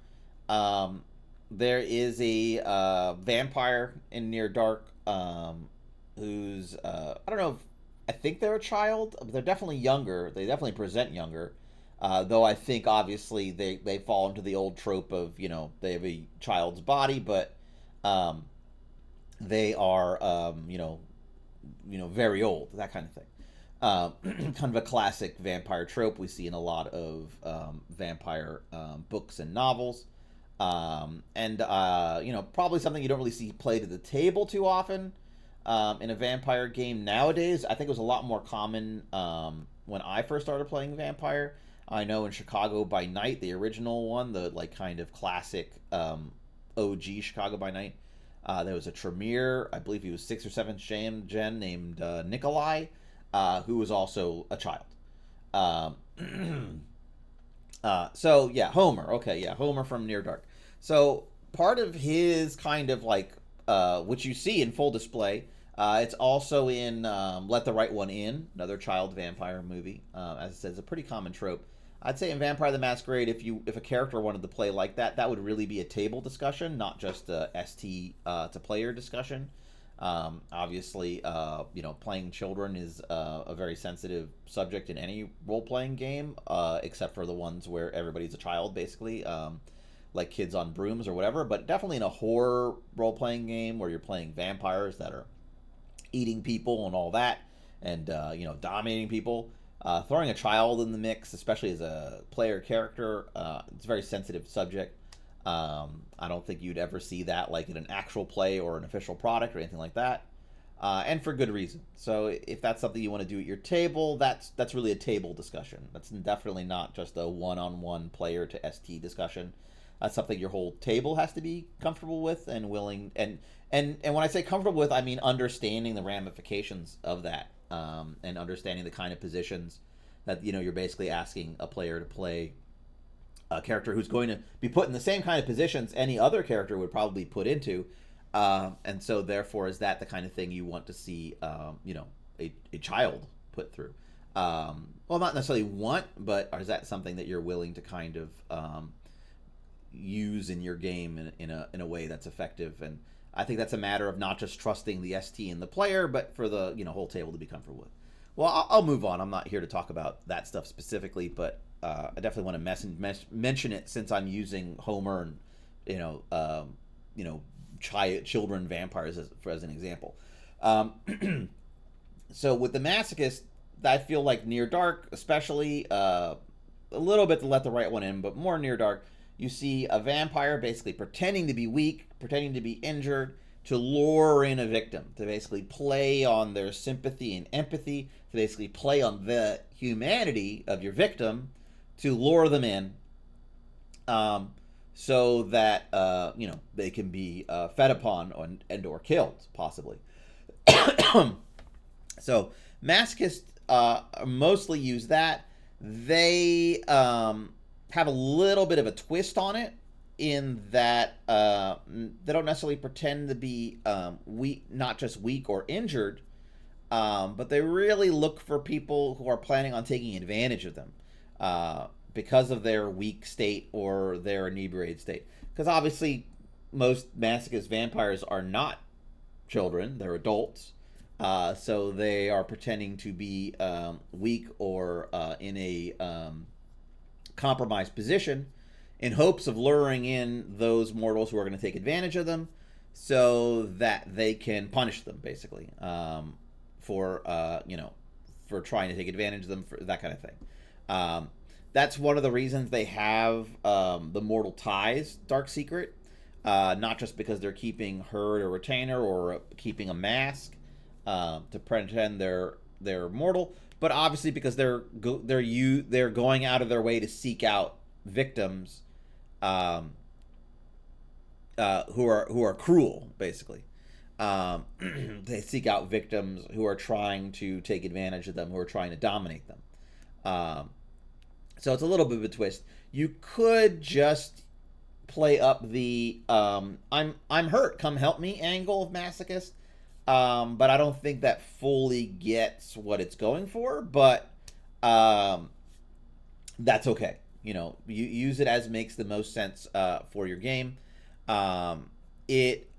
um, there is a vampire in Near Dark, who's I don't know. I think they're a child, but they're definitely younger. They definitely present younger. Though I think obviously they fall into the old trope of they have a child's body, but um, they are very old, that kind of thing. Kind of a classic vampire trope we see in a lot of vampire books and novels, and probably something you don't really see played at the table too often. in a vampire game nowadays. I think it was a lot more common when I first started playing Vampire. I know in Chicago by Night, the original one, the like kind of classic OG Chicago by Night, there was a Tremere, I believe he was 6 or 7 gen, named Nikolai, who was also a child. Um, so yeah, Homer. Okay, yeah, Homer from Near Dark. So part of his kind of like, which you see in full display. It's also in Let the Right One In, another child vampire movie. As I said, it's a pretty common trope. I'd say in Vampire the Masquerade, if a character wanted to play like that, that would really be a table discussion, not just a ST to player discussion. Obviously, playing children is a very sensitive subject in any role playing game, except for the ones where everybody's a child, basically, like Kids on Brooms or whatever. But definitely in a horror role playing game where you're playing vampires that are eating people and all that, and dominating people. Throwing a child in the mix, especially as a player character, it's a very sensitive subject. I don't think you'd ever see that like in an actual play or an official product or anything like that, and for good reason. So if that's something you want to do at your table, that's really a table discussion. That's definitely not just a one-on-one player to ST discussion. That's something your whole table has to be comfortable with and willing. And when I say comfortable with, I mean understanding the ramifications of that, and understanding the kind of positions that you're basically asking a player to play a character who's going to be put in the same kind of positions any other character would probably put into, and so therefore is that the kind of thing you want to see a child put through? Well, not necessarily want, but is that something that you're willing to kind of use in your game in a way that's effective? And I think that's a matter of not just trusting the ST and the player, but for the whole table to be comfortable with. Well, I'll move on. I'm not here to talk about that stuff specifically, but I definitely want to mention it since I'm using Homer and children vampires as an example. So with the Masochist, I feel like Near Dark, especially a little bit to Let the Right One In, but more Near Dark. You see a vampire basically pretending to be weak, pretending to be injured, to lure in a victim, to basically play on their sympathy and empathy, to basically play on the humanity of your victim, to lure them in, so that they can be fed upon or killed, possibly. So masochists mostly use that. They have a little bit of a twist on it in that they don't necessarily pretend to be weak, not just weak or injured, but they really look for people who are planning on taking advantage of them because of their weak state or their inebriated state. Because obviously, most masochist vampires are not children; they're adults. So they are pretending to be weak or in a compromised position in hopes of luring in those mortals who are going to take advantage of them so that they can punish them, basically, for trying to take advantage of them, for that kind of thing. That's one of the reasons they have the Mortal Ties Dark Secret, not just because they're keeping herd or retainer or keeping a mask to pretend they're mortal, but obviously because they're going out of their way to seek out victims who are cruel, basically. They seek out victims who are trying to take advantage of them, who are trying to dominate them. So it's a little bit of a twist. You could just play up the I'm hurt, come help me angle of masochist. But I don't think that fully gets what it's going for. But that's okay. You use it as makes the most sense for your game. It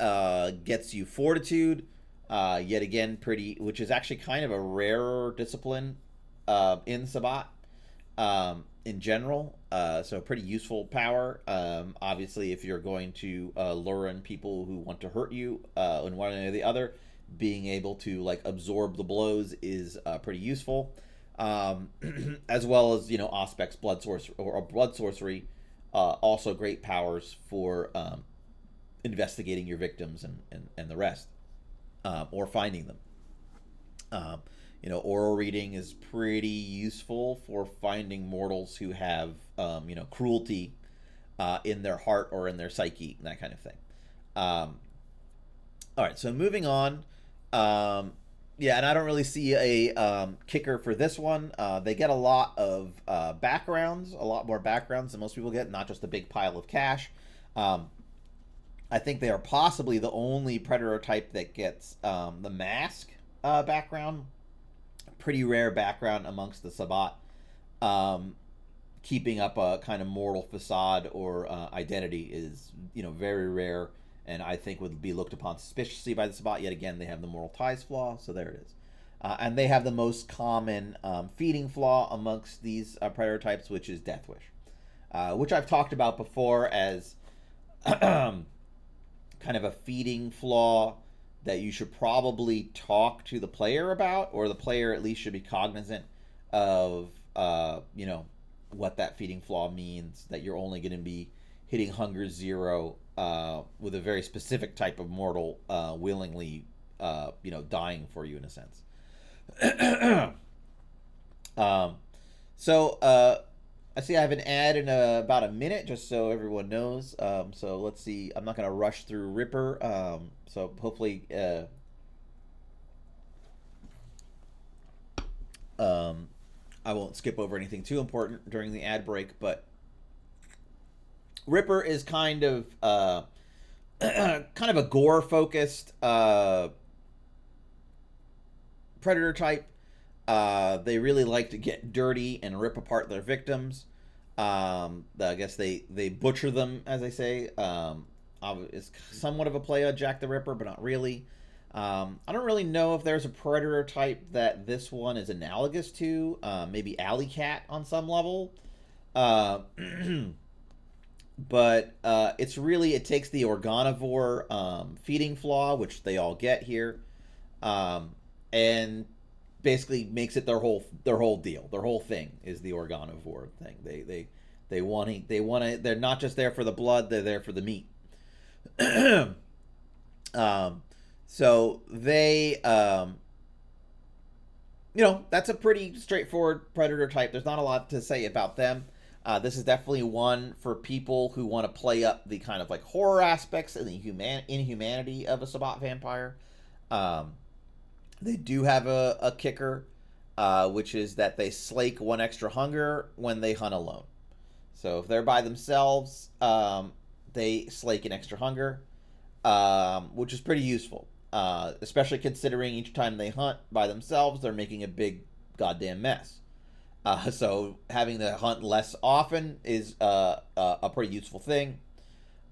gets you fortitude, yet again, which is actually kind of a rarer discipline in Sabbat in general. So pretty useful power. Obviously, if you're going to lure in people who want to hurt you in one way or the other, being able to like absorb the blows is pretty useful, as well as Auspex blood source or blood sorcery, also great powers for investigating your victims and the rest. or finding them. Um, Aura reading is pretty useful for finding mortals who have, cruelty in their heart or in their psyche, that kind of thing. Um, all right, so moving on. Um, yeah, and I don't really see a kicker for this one. They get a lot of backgrounds, a lot more backgrounds than most people get, not just a big pile of cash. Um, I think they are possibly the only predator type that gets the mask background. Pretty rare background amongst the Sabbat. Um, Keeping up a kind of mortal facade or identity is, very rare, and I think would be looked upon suspiciously by the Sabbat. Yet again, they have the mortal ties flaw, so there it is. And they have the most common feeding flaw amongst these predator types, which is Death Wish, which I've talked about before as kind of a feeding flaw that you should probably talk to the player about, or the player at least should be cognizant of, what that feeding flaw means, that you're only going to be hitting hunger zero with a very specific type of mortal willingly, dying for you in a sense. um, so I see I have an ad in about a minute, just so everyone knows. So let's see. I'm not going to rush through Ripper. So hopefully, um, I won't skip over anything too important during the ad break. But Ripper is kind of kind of a gore focused predator type. They really like to get dirty and rip apart their victims. I guess they butcher them, as they say. It's somewhat of a play on Jack the Ripper, but not really. I don't really know if there's a predator type that this one is analogous to. Maybe Alley Cat on some level. Uh, but it takes the Organivore feeding flaw, which they all get here, um, and basically makes it their whole deal. Their whole thing is the Organivore thing. They want to. They're not just there for the blood. They're there for the meat. um, so they that's a pretty straightforward predator type. There's not a lot to say about them. This is definitely one for people who want to play up the kind of like horror aspects and the inhumanity of a Sabbat vampire. Um, they do have a kicker, which is that they slake one extra hunger when they hunt alone. So if they're by themselves, they slake an extra hunger, which is pretty useful. Especially considering each time they hunt by themselves, they're making a big goddamn mess. So having to hunt less often is a pretty useful thing.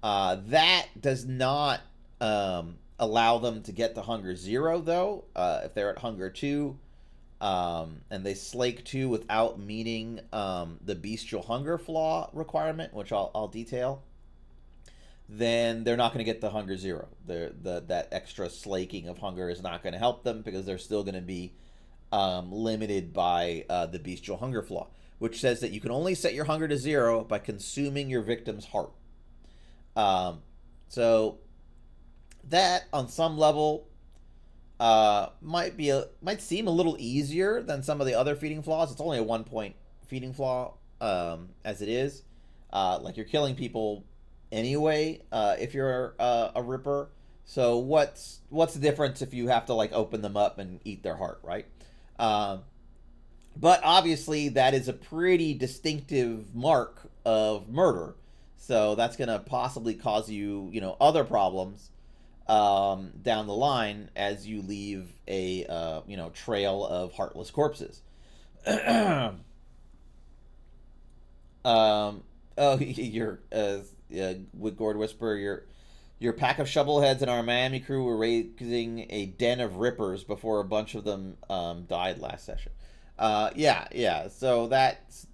That does not allow them to get to hunger zero, though. If they're at hunger two, and they slake two without meeting the bestial hunger flaw requirement, which I'll detail, then they're not going to get the hunger zero. That extra slaking of hunger is not going to help them because they're still going to be limited by the bestial hunger flaw, which says that you can only set your hunger to zero by consuming your victim's heart. So that, on some level, might seem a little easier than some of the other feeding flaws. It's only a 1 point feeding flaw, as it is. Like, you're killing people anyway if you're a Ripper. So what's the difference if you have to like open them up and eat their heart, right? Um, but obviously that is a pretty distinctive mark of murder. So that's going to possibly cause you, other problems down the line as you leave a trail of heartless corpses. Oh, you're with Gord Whisper. Your pack of shovelheads and our Miami crew were raising a den of rippers before a bunch of them died last session. Yeah. So that's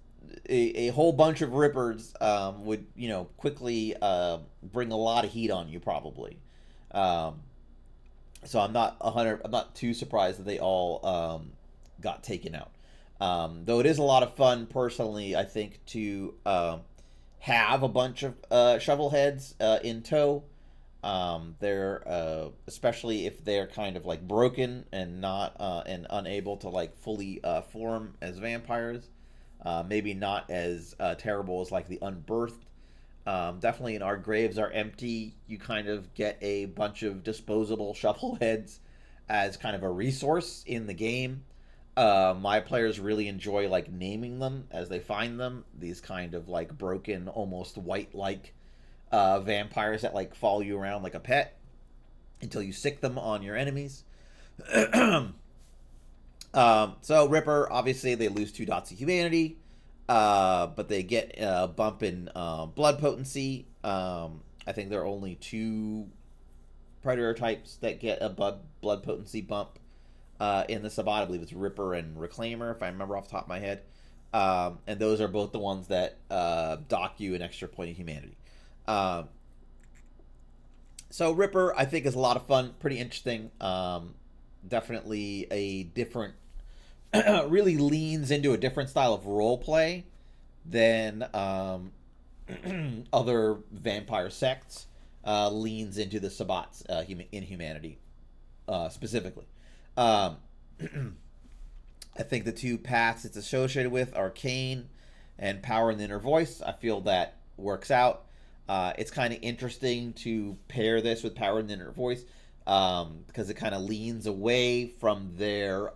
a whole bunch of rippers would quickly bring a lot of heat on you probably. Um, so I'm not too surprised that they all got taken out. Though it is a lot of fun personally, I think, to have a bunch of shovel heads in tow. They're especially if they're kind of like broken and not and unable to like fully form as vampires. Maybe not as terrible as like the unbirthed. Definitely in Our Graves Are Empty, you kind of get a bunch of disposable shuffle heads as kind of a resource in the game. My players really enjoy like naming them as they find them. These kind of like broken, almost white-like vampires that like follow you around like a pet until you sick them on your enemies. So Ripper, obviously, they lose 2 dots of humanity, but they get a bump in blood potency. I think there are only 2 predator types that get a blood potency bump in the Sabbat. I believe it's Ripper and Reclaimer, if I remember off the top of my head. And those are both the ones that dock you an extra point of humanity. So Ripper, I think, is a lot of fun, pretty interesting. Definitely a different, really leans into a different style of role play than other vampire sects. Leans into the Sabbats in humanity specifically. I think the 2 paths it's associated with are Arcane and Power in the Inner Voice. I feel that works out. It's kind of interesting to pair this with Power in the Inner Voice because it kind of leans away from their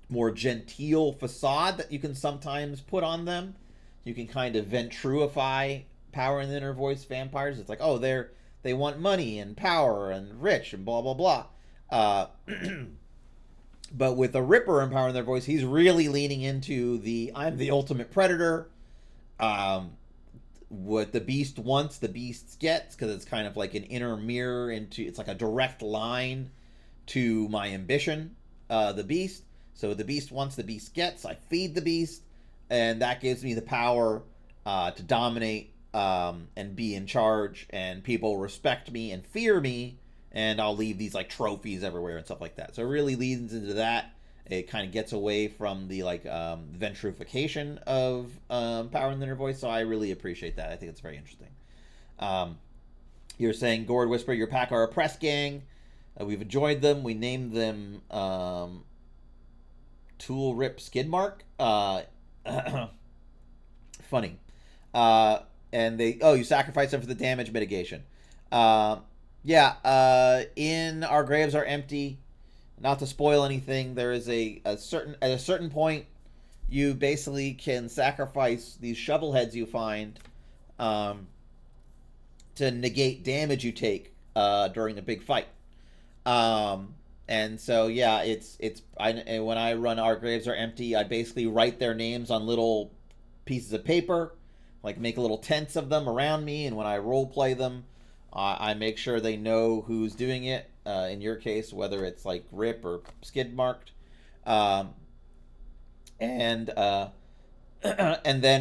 more genteel facade that you can sometimes put on them. You can kind of ventruify Power in the Inner Voice vampires. It's like, oh, they want money and power and rich and blah blah blah. But with the Ripper and Power in their voice, he's really leaning into the I'm the ultimate predator. What the beast wants, the beast gets, because it's kind of like an inner mirror into, it's like a direct line to my ambition, the beast. So the beast wants, the beast gets. I feed the beast, and that gives me the power to dominate and be in charge, and people respect me and fear me, and I'll leave these like trophies everywhere and stuff like that. So it really leads into that. It kind of gets away from the like ventrification of Power in the Inner Voice, so I really appreciate that. I think it's very interesting. You're saying, Gourd Whisper, your pack are a press gang. We've enjoyed them. We named them Tool Rip Skidmark. Funny. And they, oh, you sacrifice them for the damage mitigation. In Our Graves Are Empty, not to spoil anything, there is at a certain point, you basically can sacrifice these shovel heads you find to negate damage you take during a big fight. And so yeah, when I run Our Graves Are Empty, I basically write their names on little pieces of paper, like make little tents of them around me, and when I role play them, I make sure they know who's doing it. In your case, whether it's like Rip or Skid Marked, and then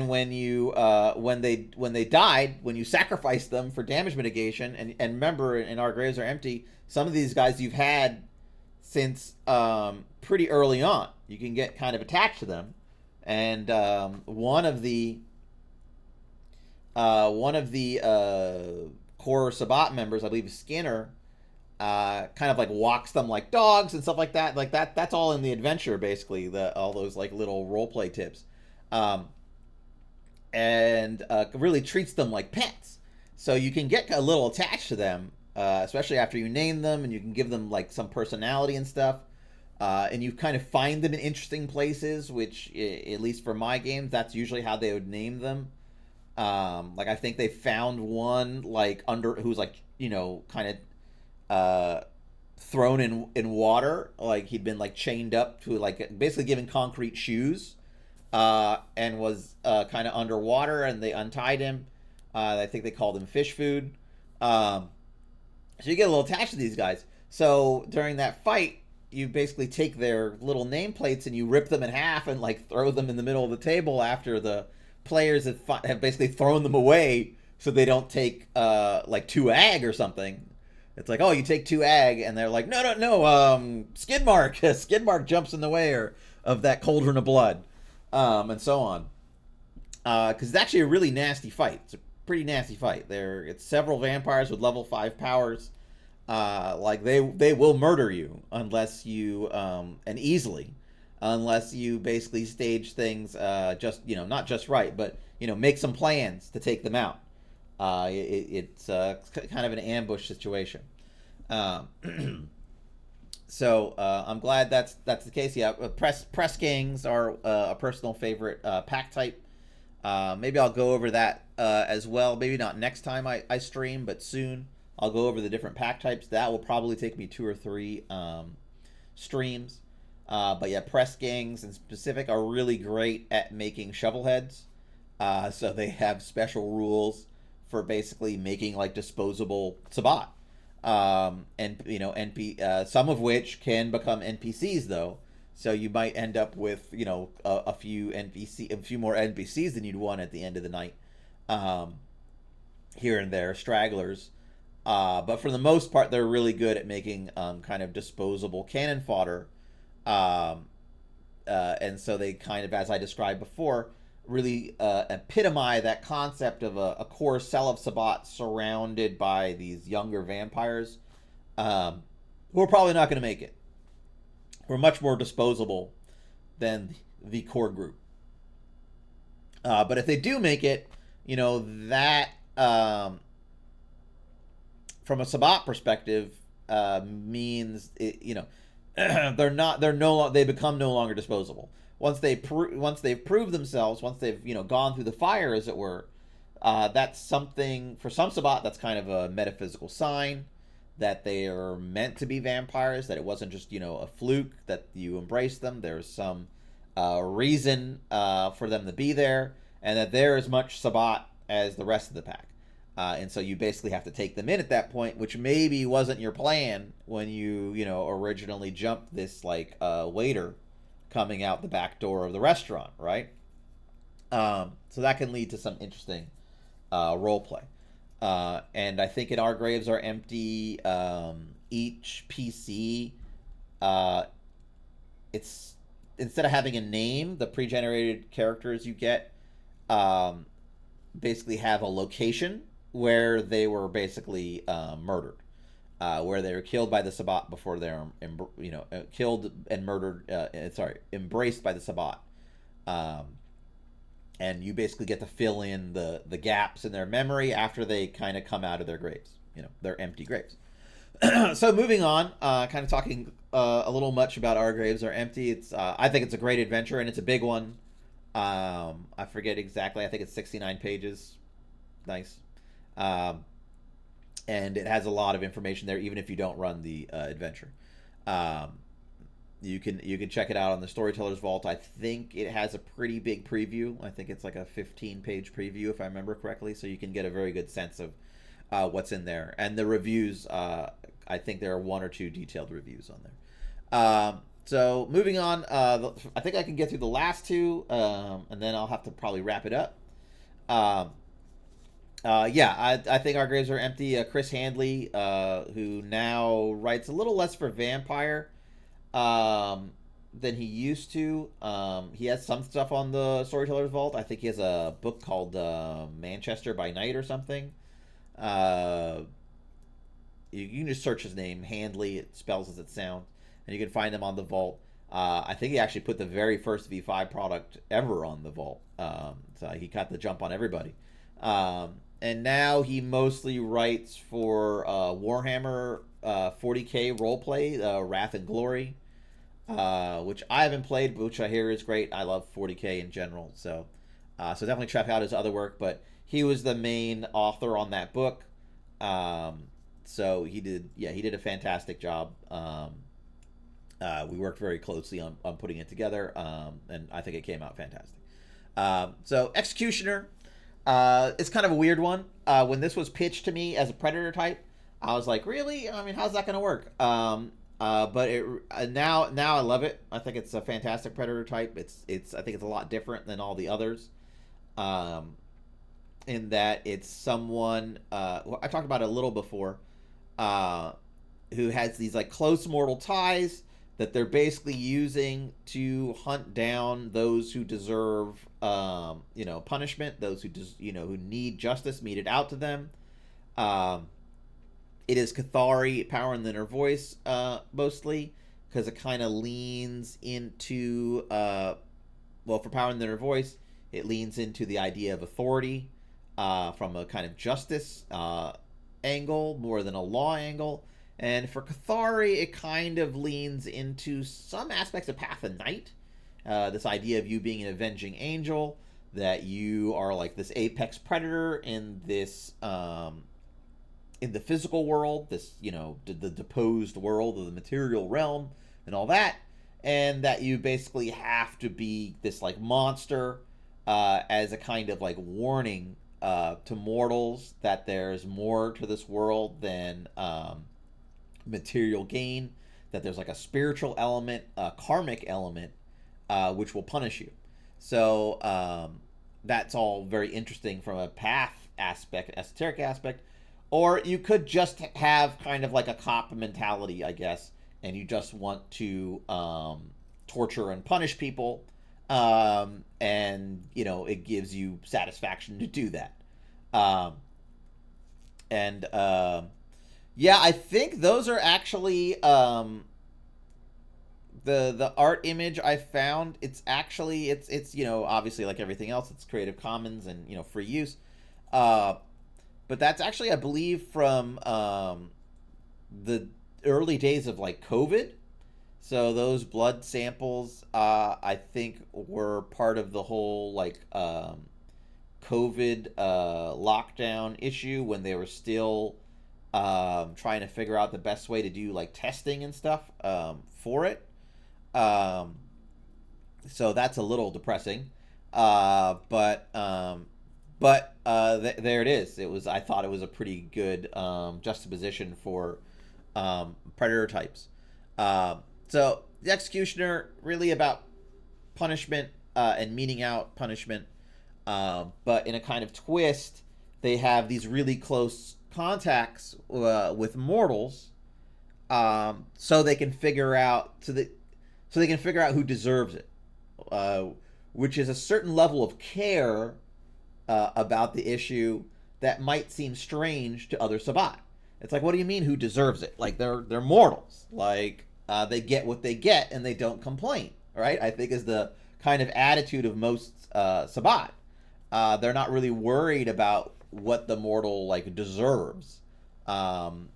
when they died, when you sacrifice them for damage mitigation, and remember, in Our Graves Are Empty, some of these guys you've had since pretty early on. You can get kind of attached to them, and one of the core Sabbat members, I believe Skinner, kind of like walks them like dogs and stuff like that. Like that's all in the adventure, basically. All those like little role play tips, and really treats them like pets. So you can get a little attached to them, especially after you name them, and you can give them like some personality and stuff. And you kind of find them in interesting places, which, at least for my games, that's usually how they would name them. Like I think they found one like who's like, kind of thrown in water, like he'd been like chained up to like basically given concrete shoes, and was kind of underwater, and they untied him. I think they called him fish food. So you get a little attached to these guys. So during that fight, you basically take their little nameplates and you rip them in half and like throw them in the middle of the table after the players have basically thrown them away, so they don't take like 2 ag or something. It's like, oh, you take 2 ag, and they're like, no, Skidmark jumps in the way of that cauldron of blood, and so on. Because it's actually a really nasty fight. It's pretty nasty fight. It's several vampires with level 5 powers. Like they will murder you unless you and easily, unless you basically stage things just not just right, but make some plans to take them out. It's kind of an ambush situation. Um, so I'm glad that's the case. Yeah, press gangs are a personal favorite pack type. Maybe I'll go over that as well. Maybe not next time I stream, but soon I'll go over the different pack types. That will probably take me 2 or 3 streams. But yeah, press gangs in specific are really great at making shovel heads. So they have special rules for basically making like disposable Sabat. And some of which can become NPCs though. So you might end up with a few more NPCs than you'd want at the end of the night. Here and there, stragglers. But for the most part, they're really good at making kind of disposable cannon fodder. And so they kind of, as I described before, really epitomize that concept of a core cell of Sabat surrounded by these younger vampires who are probably not going to make it. We're much more disposable than the core group. But if they do make it, that from a Sabat perspective means they become no longer disposable once they've proved themselves, once they've gone through the fire, as it were. That's something for some Sabat that's kind of a metaphysical sign that they are meant to be vampires, that it wasn't just a fluke, that you embrace them. There's some reason for them to be there, and that they're as much Sabat as the rest of the pack. And so you basically have to take them in at that point, which maybe wasn't your plan when you originally jumped this waiter coming out the back door of the restaurant, right? So that can lead to some interesting role play. And I think in Our Graves Are Empty, each PC, it's instead of having a name, the pre-generated characters you get basically have a location where they were basically murdered, where they were killed by the Sabat before they're killed and murdered. Embraced by the Sabat. And you basically get to fill in the gaps in their memory after they kind of come out of their graves, their empty graves. So moving on, kind of talking a little much about Our Graves Are Empty. I think it's a great adventure, and it's a big one. I forget exactly. I think it's 69 pages. Nice. And it has a lot of information there, even if you don't run the adventure. You can check it out on the Storyteller's Vault. I think it has a pretty big preview. I think it's like a 15-page preview, if I remember correctly. So you can get a very good sense of what's in there. And the reviews, I think there are 1 or 2 detailed reviews on there. So moving on, I think I can get through the last 2, and then I'll have to probably wrap it up. I think Our Graves Are Empty. Chris Handley, who now writes a little less for Vampire than he used to. He has some stuff on the Storyteller's Vault. I think he has a book called Manchester by Night or something. You can just search his name, Handley. It spells as it sounds, and you can find him on the Vault. I think he actually put the very first V5 product ever on the Vault. So he got the jump on everybody. And now he mostly writes for Warhammer 40k roleplay, Wrath and Glory, which I haven't played, but which I hear is great. I love 40k in general, so definitely check out his other work. But he was the main author on that book, so he did a fantastic job. We worked very closely on putting it together, and I think it came out fantastic. So Executioner. It's kind of a weird one. When this was pitched to me as a Predator type, I was like, really? I mean, how's that going to work? But now I love it. I think it's a fantastic Predator type. I think it's a lot different than all the others. In that it's someone I talked about it a little before, who has these close mortal ties that they're basically using to hunt down those who deserve, punishment, those who who need justice meted out to them. Um, it is Cathari, Power in the Inner Voice, mostly, because it kind of leans into, for Power in the Inner Voice, it leans into the idea of authority, from a kind of justice angle more than a law angle. And for Cathari, it kind of leans into some aspects of Path of Night. This idea of you being an avenging angel, that you are like this apex predator in this, in the physical world, this, the deposed world of the material realm and all that. And that you basically have to be this like monster, as a kind of like warning, to mortals that there's more to this world than, material gain, that there's like a spiritual element, a karmic element, which will punish you. So, that's all very interesting from a path aspect, esoteric aspect. Or you could just have kind of like a cop mentality, I guess, and you just want to, torture and punish people, and it gives you satisfaction to do that. Um, and Yeah, I think those are actually, the art image I found. It's actually it's obviously like everything else, it's Creative Commons and free use. Uh, but that's actually, I believe, from, the early days of like COVID. So those blood samples, I think, were part of the whole like, COVID, lockdown issue, when they were still, trying to figure out the best way to do like testing and stuff, for it. Um, so that's a little depressing. There it is. I thought it was a pretty good, juxtaposition for, predator types. So the Executioner, really about punishment, and meting out punishment, but in a kind of twist, they have these really close contacts, with mortals, so they can figure out who deserves it, uh, which is a certain level of care, about the issue that might seem strange to other Sabbat. It's like, what do you mean, who deserves it? Like, they're mortals. Like, they get what they get and they don't complain, right? I think is the kind of attitude of most, Sabbat. They're not really worried about what the mortal like deserves, um,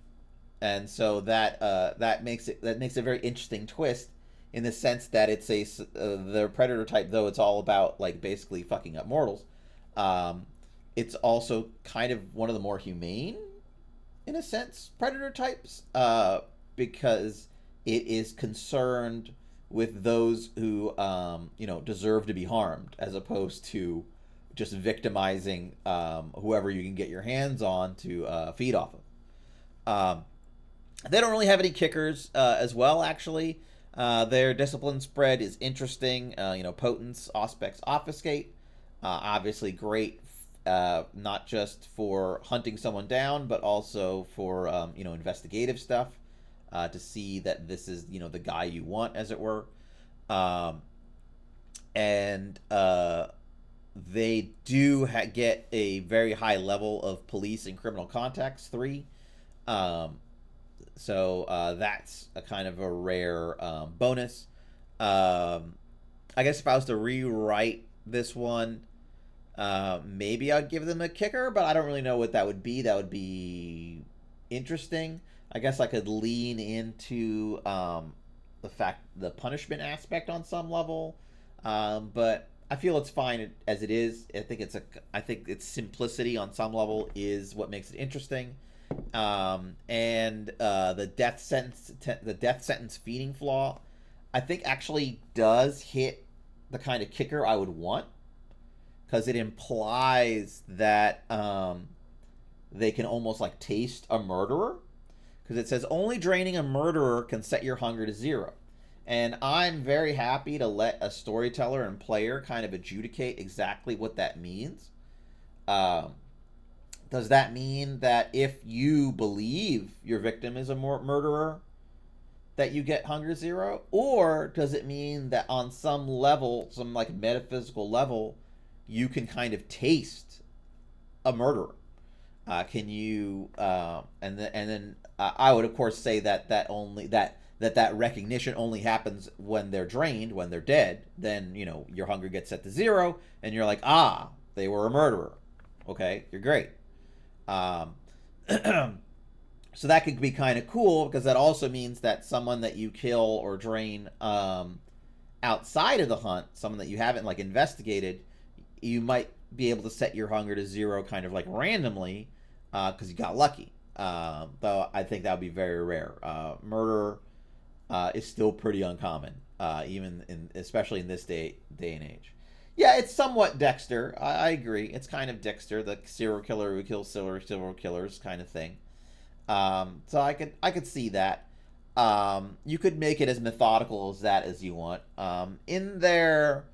and so that makes it a very interesting twist, in the sense that it's the predator type, though it's all about like basically fucking up mortals. Um, it's also kind of one of the more humane, in a sense, predator types, because it is concerned with those who, deserve to be harmed, as opposed to just victimizing, whoever you can get your hands on to, feed off of. Um, they don't really have any kickers, as well, actually. Their discipline spread is interesting. Potence, Auspex, Obfuscate. Obviously great, not just for hunting someone down, but also for, investigative stuff, to see that this is, the guy you want, as it were. Um, and They do get a very high level of police and criminal contacts 3. Um, that's a kind of a rare, bonus. Um, I guess if I was to rewrite this one, maybe I'd give them a kicker, but I don't really know what that would be. That would be interesting. I guess I could lean into, the punishment aspect on some level, but I feel it's fine as it is. I think its simplicity on some level is what makes it interesting. And the death sentence feeding flaw, I think actually does hit the kind of kicker I would want, because it implies that, they can almost like taste a murderer, because it says only draining a murderer can set your hunger to 0. And I'm very happy to let a storyteller and player kind of adjudicate exactly what that means. Does that mean that if you believe your victim is a murderer, that you get hunger zero, or does it mean that on some level, some like metaphysical level, you can kind of taste a murderer? Can you and then I would of course say that that recognition only happens when they're drained, when they're dead. Then your hunger gets set to zero, and you're like, ah, they were a murderer. Okay, you're great. Um, so that could be kind of cool because that also means that someone that you kill or drain outside of the hunt, someone that you haven't like investigated, you might be able to set your hunger to zero kind of like randomly because you got lucky. Though I think that would be very rare. Murder is still pretty uncommon, even especially in this day and age. Yeah, it's somewhat Dexter. I agree. It's kind of Dexter, the serial killer who kills serial killers kind of thing. So I could see that. You could make it as methodical as that as you want. In their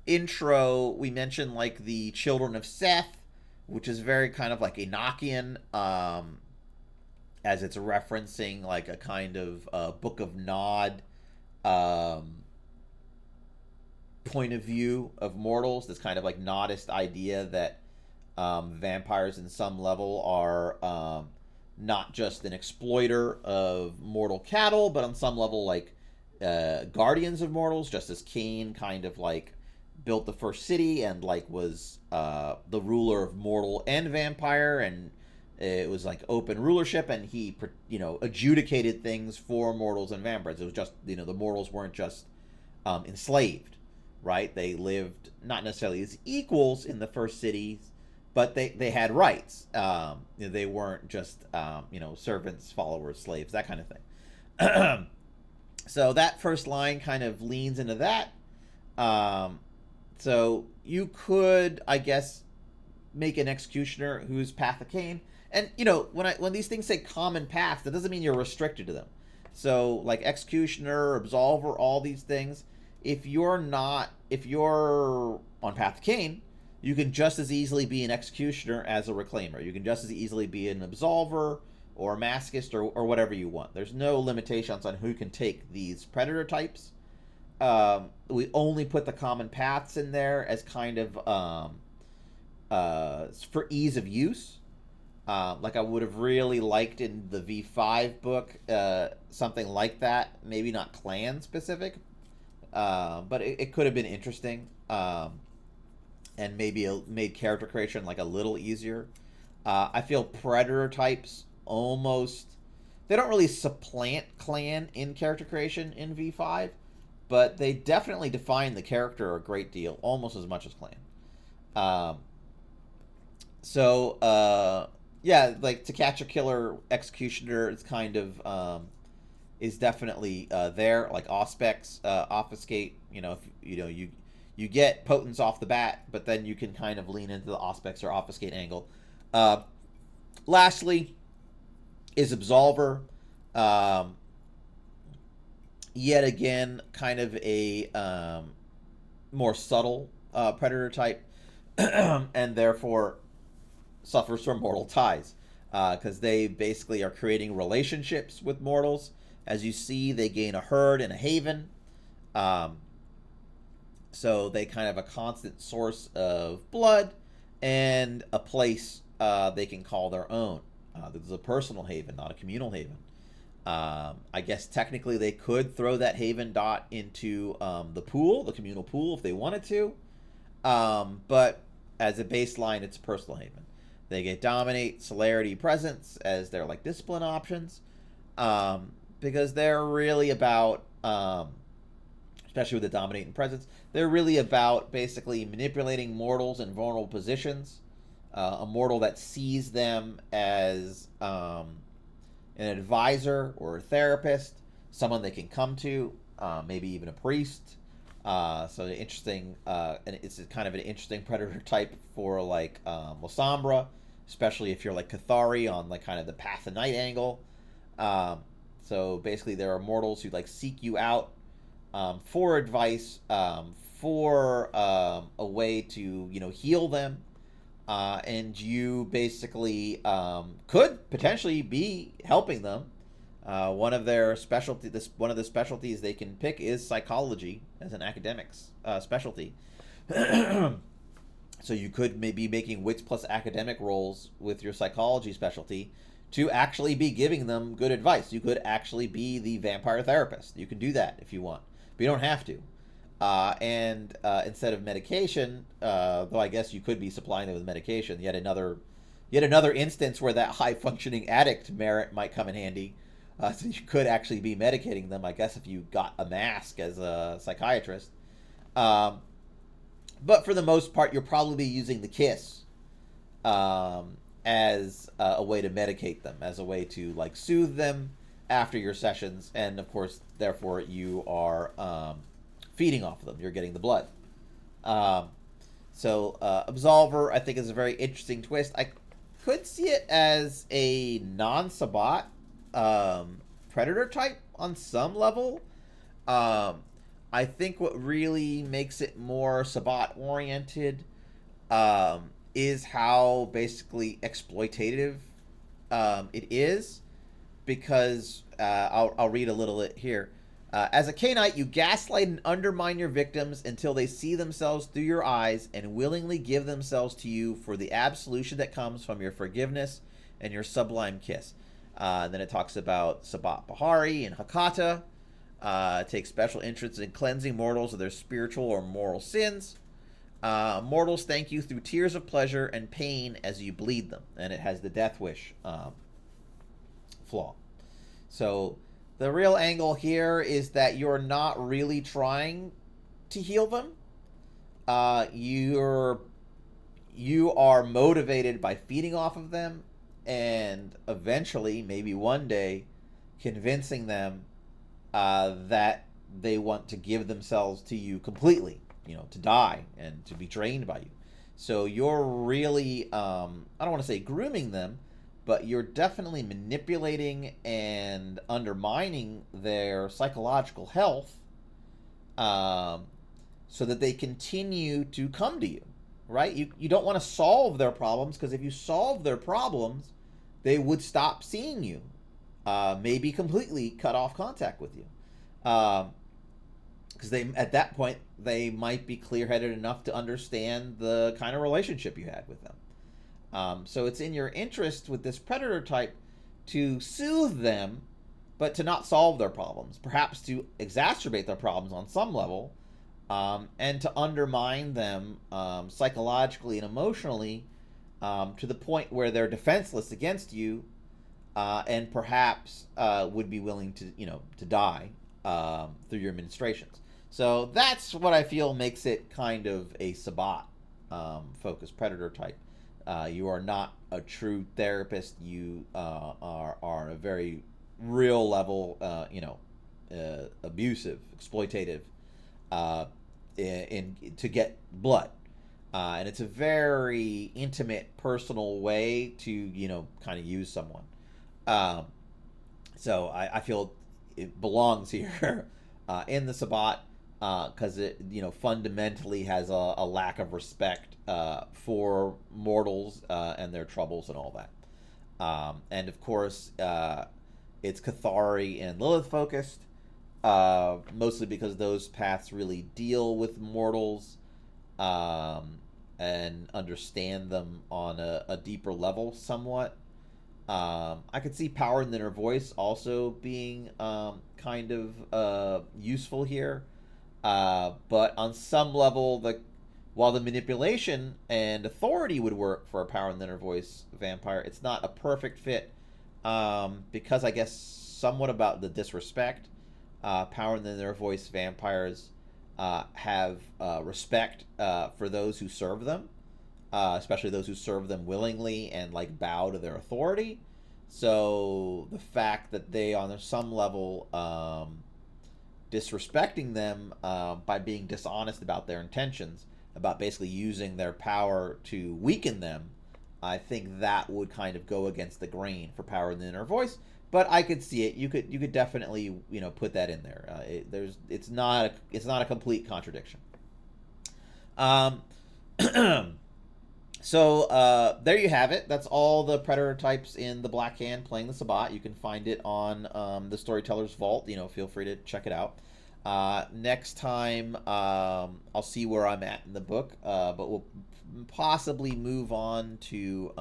intro, we mentioned like the Children of Seth, which is very kind of like Enochian, as it's referencing like a kind of Book of Nod point of view of mortals. This kind of like Nodist idea that vampires in some level are not just an exploiter of mortal cattle, but on some level like guardians of mortals, just as Cain kind of like built the first city and like was the ruler of mortal and vampire, and it was like open rulership, and he adjudicated things for mortals and vampires. It was just the mortals weren't just enslaved, right? They lived not necessarily as equals in the first cities, but they had rights. They weren't just servants, followers, slaves, that kind of thing. So that first line kind of leans into that. So you could, I guess, make an executioner who's Path of Cain. And when these things say common paths, that doesn't mean you're restricted to them. So like executioner, absolver, all these things. If you're on Path of Cain, you can just as easily be an executioner as a reclaimer. You can just as easily be an absolver or a masochist or whatever you want. There's no limitations on who can take these predator types. We only put the common paths in there as kind of for ease of use. Like I would have really liked in the V5 book, something like that. Maybe not clan specific, but it could have been interesting, and maybe made character creation like a little easier. I feel predator types they don't really supplant clan in character creation in V5, but they definitely define the character a great deal, almost as much as clan. Yeah, like To Catch a Killer Executioner is kind of is definitely there. Like Auspex, Obfuscate. If you get potence off the bat, but then you can kind of lean into the Auspex or Obfuscate angle. Lastly, is Absolver. Yet again, kind of a more subtle predator type, and therefore suffers from mortal ties, because they basically are creating relationships with mortals. As you see, they gain a herd and a haven, so they kind of a constant source of blood and a place they can call their own. This is a personal haven, not a communal haven. I guess technically they could throw that haven dot into the communal pool, if they wanted to, but as a baseline, it's a personal haven. They get Dominate, Celerity, Presence as their like discipline options, because they're really about, especially with the Dominate and Presence, they're really about basically manipulating mortals in vulnerable positions. A mortal that sees them as an advisor or a therapist, someone they can come to, maybe even a priest. So interesting, and it's kind of an interesting predator type for like Lasombra, especially if you're like Cathari on like kind of the Path of Night angle. So basically, there are mortals who like seek you out for advice, for a way to heal them, and you basically could potentially be helping them. One of the specialties they can pick is psychology as an academics specialty. So you could maybe making wits plus academic rolls with your psychology specialty to actually be giving them good advice. You could actually be the vampire therapist. You can do that if you want, but you don't have to. And instead of medication, though I guess you could be supplying them with medication. Yet another instance where that high functioning addict merit might come in handy. So you could actually be medicating them, I guess, if you got a mask as a psychiatrist. Um, but for the most part, you'll probably be using the kiss as a way to medicate them, as a way to like soothe them after your sessions, and of course, therefore, you are feeding off of them. You're getting the blood. Um, Absolver, I think, is a very interesting twist. I could see it as a non-Sabbat Predator type on some level. Um, I think what really makes it more Sabbat oriented is how basically exploitative it is. Because I'll read a little bit here. As a Cainite, you gaslight and undermine your victims until they see themselves through your eyes and willingly give themselves to you for the absolution that comes from your forgiveness and your sublime kiss. Then it talks about Sabbat Bahari and Hakata. Takes special interest in cleansing mortals of their spiritual or moral sins. Mortals thank you through tears of pleasure and pain as you bleed them. And it has the death wish flaw. So the real angle here is that you're not really trying to heal them. You are motivated by feeding off of them, and eventually, maybe one day, convincing them that they want to give themselves to you completely, to die and to be drained by you. So you're really, I don't want to say grooming them, but you're definitely manipulating and undermining their psychological health so that they continue to come to you, right? You don't want to solve their problems, because if you solve their problems, they would stop seeing you, maybe completely cut off contact with you. Because at that point, they might be clear-headed enough to understand the kind of relationship you had with them. So it's in your interest with this predator type to soothe them, but to not solve their problems. Perhaps to exacerbate their problems on some level, and to undermine them psychologically and emotionally to the point where they're defenseless against you, and perhaps would be willing to die through your administrations. So that's what I feel makes it kind of a Sabbat focused predator type. You are not a true therapist. You are on a very real level, abusive, exploitative, to get blood. And it's a very intimate, personal way to, kind of use someone. So I feel it belongs here in the Sabbat, because it, fundamentally has a lack of respect for mortals and their troubles and all that. And of course, it's Cathari and Lilith focused, mostly because those paths really deal with mortals and understand them on a deeper level somewhat. I could see Power in the Inner Voice also being kind of useful here. But on some level, while the manipulation and authority would work for a Power in the Inner Voice vampire, it's not a perfect fit because I guess somewhat about the disrespect. Power in the Inner Voice vampires have respect for those who serve them, especially those who serve them willingly and bow to their authority. So the fact that they, on some level, disrespecting them by being dishonest about their intentions, about basically using their power to weaken them, I think that would kind of go against the grain for Power in the Inner Voice. But I could see it. You could definitely put that in there. It's not a complete contradiction. So there you have it. That's all the predator types in the Black Hand playing the Sabbat. You can find it on the Storyteller's Vault. Feel free to check it out. Next time, I'll see where I'm at in the book, but we'll possibly move on to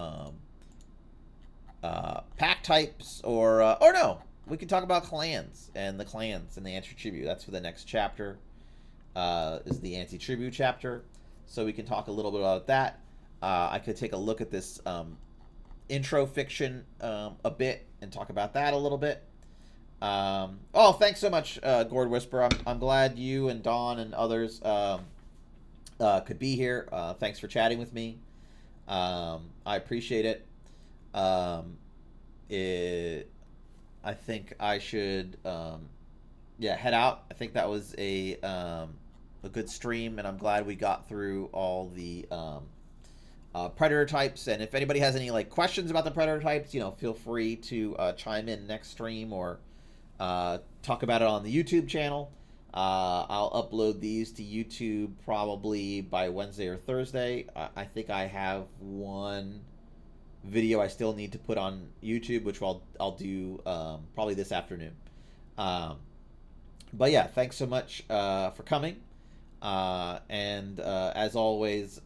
pack types, or no, we can talk about clans and the anti-tribute. That's for the next chapter. Is the anti-tribute chapter, so we can talk a little bit about that. I could take a look at this intro fiction a bit and talk about that a little bit. Oh, thanks so much, Gord Whisper. I'm glad you and Dawn and others could be here. Thanks for chatting with me. I appreciate it. I think I should head out. I think that was a good stream, and I'm glad we got through all the predator types. And if anybody has any questions about the predator types, feel free to chime in next stream, or talk about it on the YouTube channel. I'll upload these to YouTube probably by Wednesday or Thursday. I think I have one video I still need to put on YouTube, which I'll do probably this afternoon. But yeah, thanks so much for coming. And as always,